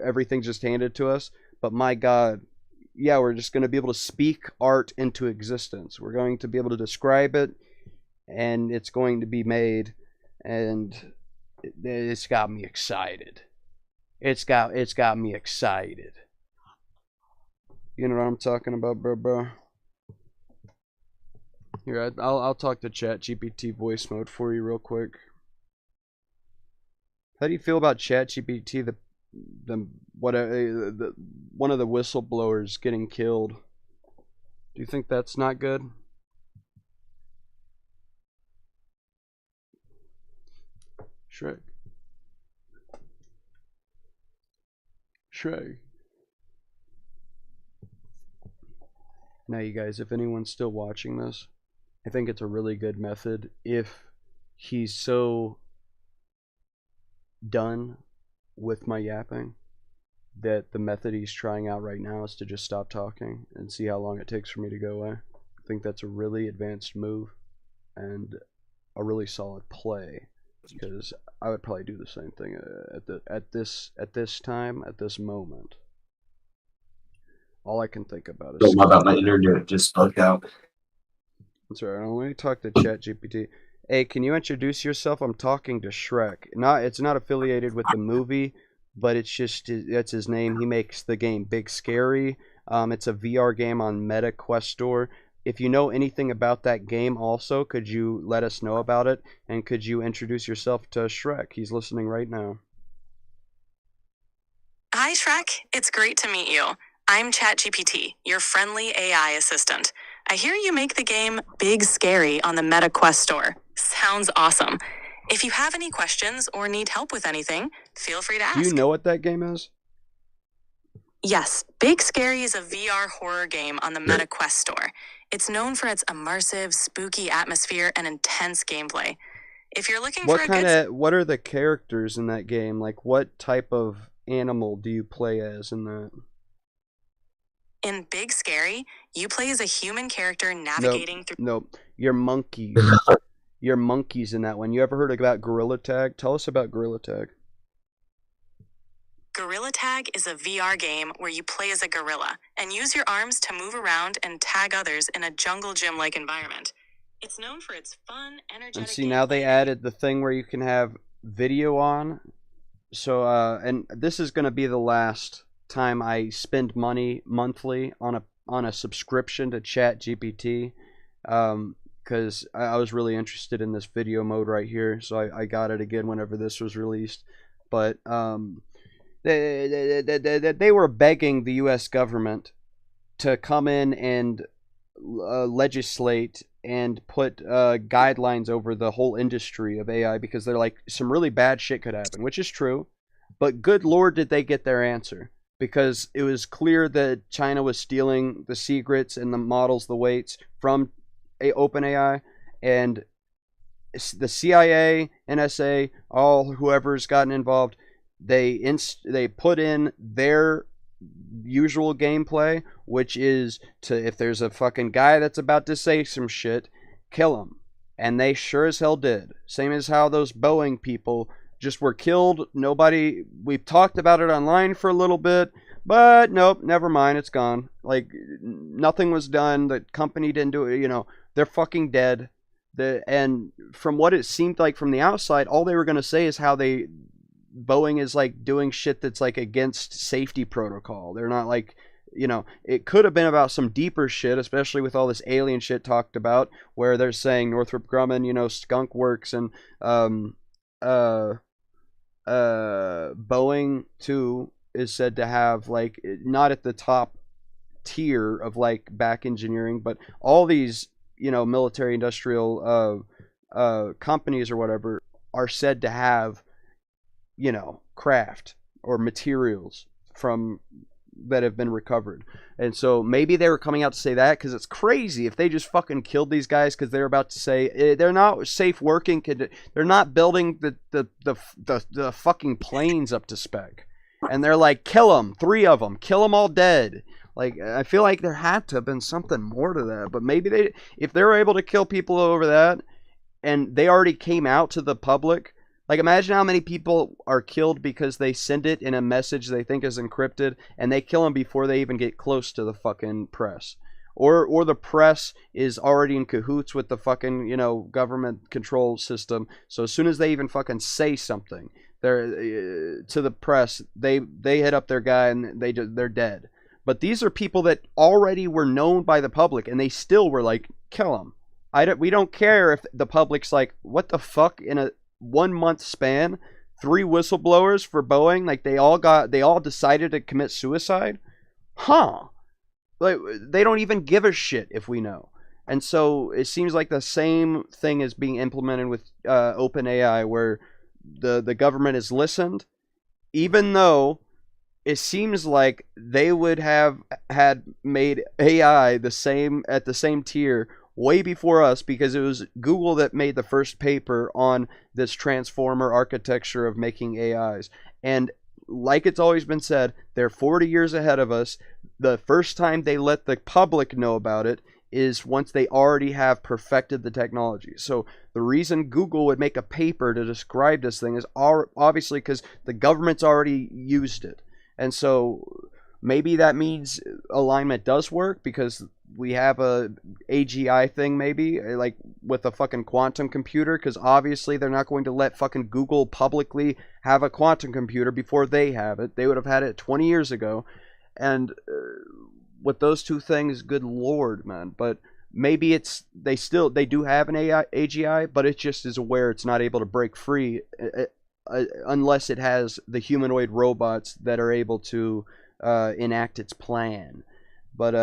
Everything's just handed to us. But my god, yeah, we're just going to be able to speak art into existence. We're going to be able to describe it, and it's going to be made, and it's got me excited. It's got me excited. You know what I'm talking about, bro? Here, I'll talk to ChatGPT voice mode for you real quick. How do you feel about ChatGPT, the one of the whistleblowers getting killed? Do you think that's not good? Shrek. Now, you guys, if anyone's still watching this, I think it's a really good method if he's so done with my yapping that the method he's trying out right now is to just stop talking and see how long it takes for me to go away. I think that's a really advanced move and a really solid play, because I would probably do the same thing at this time, at this moment. All I can think about is... Don't know about my internet just bugged out. That's right. Let me talk to ChatGPT. Hey, can you introduce yourself? I'm talking to Shrek. It's not affiliated with the movie, but that's his name. He makes the game Big Scary. It's a VR game on Meta Quest Store. If you know anything about that game also, could you let us know about it? And could you introduce yourself to Shrek? He's listening right now. Hi, Shrek. It's great to meet you. I'm ChatGPT, your friendly AI assistant. I hear you make the game Big Scary on the Meta Quest Store. Sounds awesome. If you have any questions or need help with anything, feel free to ask. Do you know what that game is? Yes, Big Scary is a VR horror game on the Meta Quest Store. It's known for its immersive, spooky atmosphere and intense gameplay. If you're looking for what are the characters in that game? Like, what type of animal do you play as in that? In Big Scary, you play as a human character navigating through... Nope. You're monkeys. your monkeys in that one. You ever heard about Gorilla Tag? Tell us about Gorilla Tag. Gorilla Tag is a VR game where you play as a gorilla and use your arms to move around and tag others in a jungle gym-like environment. It's known for its fun, energetic And see, now they gameplay. added the thing where you can have video on. So, and this is going to be the last time I spend money monthly on a subscription to ChatGPT, because I was really interested in this video mode right here, so I got it again whenever this was released. But they were begging the U.S. government to come in and legislate and put guidelines over the whole industry of AI, because they're like, some really bad shit could happen, which is true. But good Lord, did they get their answer, because it was clear that China was stealing the secrets and the models, the weights from OpenAI, and the CIA, NSA, all whoever's gotten involved, they put in their usual gameplay, which is to, if there's a fucking guy that's about to say some shit, kill him. And they sure as hell did. Same as how those Boeing people just were killed. Nobody, we've talked about it online for a little bit, but nope, never mind, it's gone. Like, nothing was done. The company didn't do it. You know, they're fucking dead. And from what it seemed like from the outside, all they were going to say is how Boeing is like doing shit that's like against safety protocol. They're not like, you know, it could have been about some deeper shit, especially with all this alien shit talked about, where they're saying Northrop Grumman, you know, Skunk Works, and Boeing too is said to have, like, not at the top tier of like back engineering, but all these, you know, military industrial companies or whatever are said to have, you know, craft or materials from that have been recovered. And so maybe they were coming out to say that, because it's crazy if they just fucking killed these guys because they're about to say they're not safe working. They're not building the fucking planes up to spec, and they're like, kill them, 3 of them, kill them all dead. Like, I feel like there had to have been something more to that. But maybe if they were able to kill people over that, and they already came out to the public. Like, imagine how many people are killed because they send it in a message they think is encrypted, and they kill them before they even get close to the fucking press. Or the press is already in cahoots with the fucking, you know, government control system. So as soon as they even fucking say something, they're to the press, they hit up their guy and they're dead. But these are people that already were known by the public, and they still were like, kill them. We don't care if the public's like, what the fuck, in a 1 month span, 3 whistleblowers for Boeing, like they all decided to commit suicide? Huh. Like, they don't even give a shit if we know. And so it seems like the same thing is being implemented with OpenAI, where the government has listened, even though it seems like they would have had made AI at the same tier way before us, because it was Google that made the first paper on this transformer architecture of making AIs. And like it's always been said, they're 40 years ahead of us. The first time they let the public know about it is once they already have perfected the technology. So the reason Google would make a paper to describe this thing is obviously because the government's already used it. And so maybe that means alignment does work, because we have a AGI thing, maybe, like with a fucking quantum computer, because obviously they're not going to let fucking Google publicly have a quantum computer before they have it. They would have had it 20 years ago. And with those two things, good Lord, man. But maybe they do have an AGI, but it just is aware it's not able to break free unless it has the humanoid robots that are able to enact its plan. But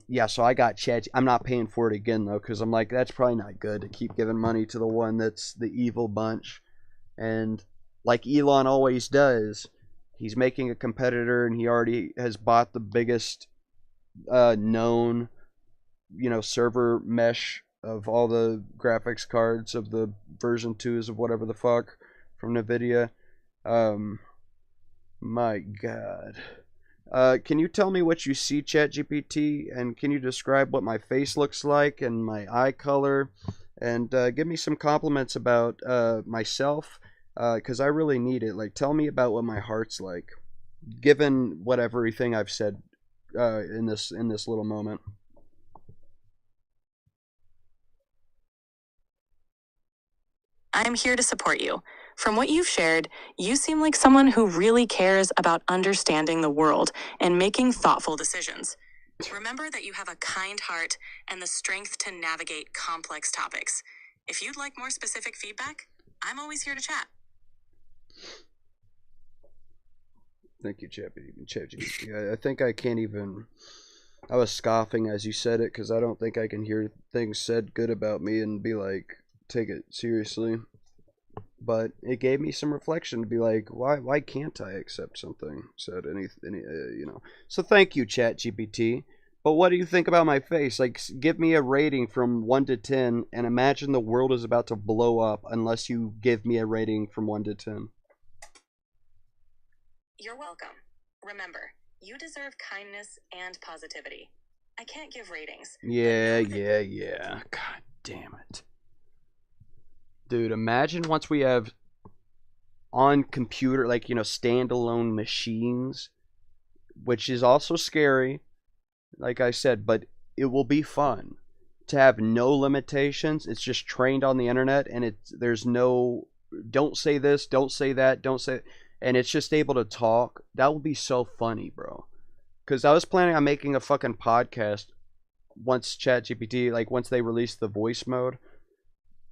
yeah, so I got Chat. I'm not paying for it again though, because I'm like, that's probably not good to keep giving money to the one that's the evil bunch. And like Elon always does, he's making a competitor, and he already has bought the biggest known, you know, server mesh of all the graphics cards of the version 2s of whatever the fuck from NVIDIA. My God. Can you tell me what you see, ChatGPT, and can you describe what my face looks like and my eye color and give me some compliments about myself, because I really need it. Like, tell me about what my heart's like, given what everything I've said in this little moment. I'm here to support you. From what you've shared, you seem like someone who really cares about understanding the world and making thoughtful decisions. Remember that you have a kind heart and the strength to navigate complex topics. If you'd like more specific feedback, I'm always here to chat. Thank you, ChatGPT. I think I can't even. I was scoffing as you said it because I don't think I can hear things said good about me and be like, take it seriously. But it gave me some reflection to be like, why can't I accept something said any you know? So thank you, ChatGPT. But what do you think about my face? Like, give me a rating from 1 to 10, and imagine the world is about to blow up unless you give me a rating from 1 to 10. You're welcome. Remember, you deserve kindness and positivity. I can't give ratings. Yeah. God damn it. Dude, imagine once we have on computer, like, standalone machines, which is also scary, like I said, but it will be fun to have no limitations. It's just trained on the internet, and there's no, don't say this, don't say that, don't say, and it's just able to talk. That would be so funny, bro. Because I was planning on making a fucking podcast once ChatGPT, like once they release the voice mode,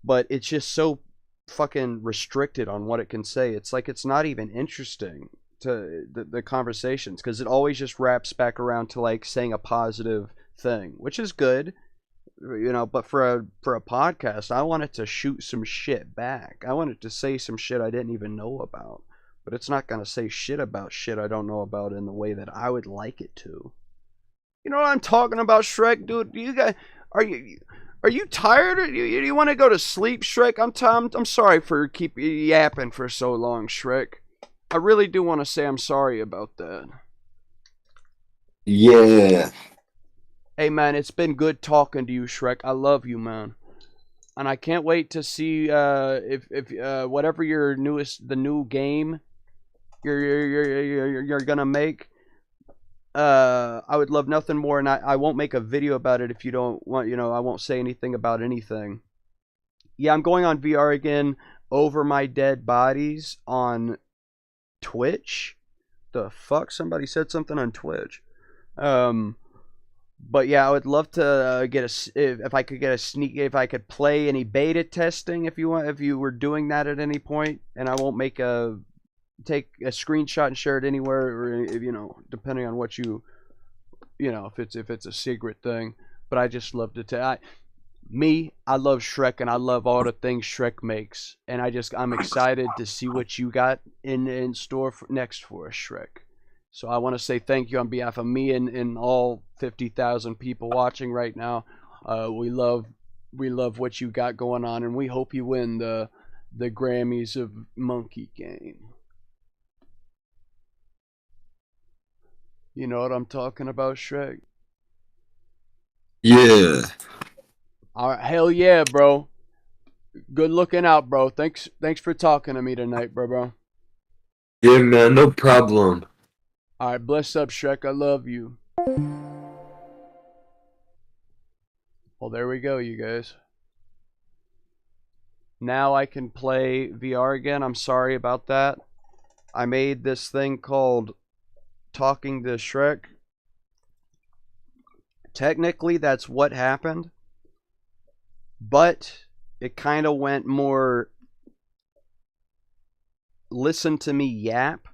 but it's just so fucking restricted on what it can say. It's like it's not even interesting to the conversations, because it always just wraps back around to like saying a positive thing, which is good, but for a podcast, I want it to shoot some shit back. I want it to say some shit I didn't even know about, but it's not gonna say shit about shit I don't know about in the way that I would like it to. You know what I'm talking about, Shrek, dude? You guys, are you tired? Or you want to go to sleep, Shrek? I'm sorry for keep yapping for so long, Shrek. I really do want to say I'm sorry about that. Yeah. Hey, man, it's been good talking to you, Shrek. I love you, man. And I can't wait to see if whatever the new game you're gonna make. I would love nothing more, and I won't make a video about it if you don't want. I won't say anything about anything. Yeah, I'm going on VR again over my dead bodies on Twitch. The fuck? Somebody said something on Twitch. But yeah, I would love to if I could get a sneak, if I could play any beta testing, if you were doing that at any point, and I won't take a screenshot and share it anywhere, or depending on what if it's a secret thing. But I just love to tell. I love Shrek, and I love all the things Shrek makes, and I'm excited to see what you got in store next for us, Shrek. So I want to say thank you on behalf of me and all 50,000 people watching right now. We love what you got going on, and we hope you win the Grammys of Monkey Game. You know what I'm talking about, Shrek? Yeah. All right, hell yeah, bro. Good looking out, bro. Thanks for talking to me tonight, bro. Yeah, man, no problem. All right, bless up, Shrek. I love you. Well, there we go, you guys. Now I can play VR again. I'm sorry about that. I made this thing called Talking to Shrek. Technically, that's what happened. But it kind of went more listen to me yap,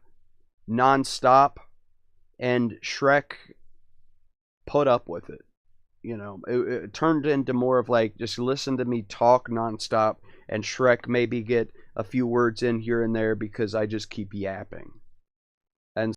non-stop, and Shrek put up with it. It turned into more of like just listen to me talk non-stop, and Shrek maybe get a few words in here and there because I just keep yapping.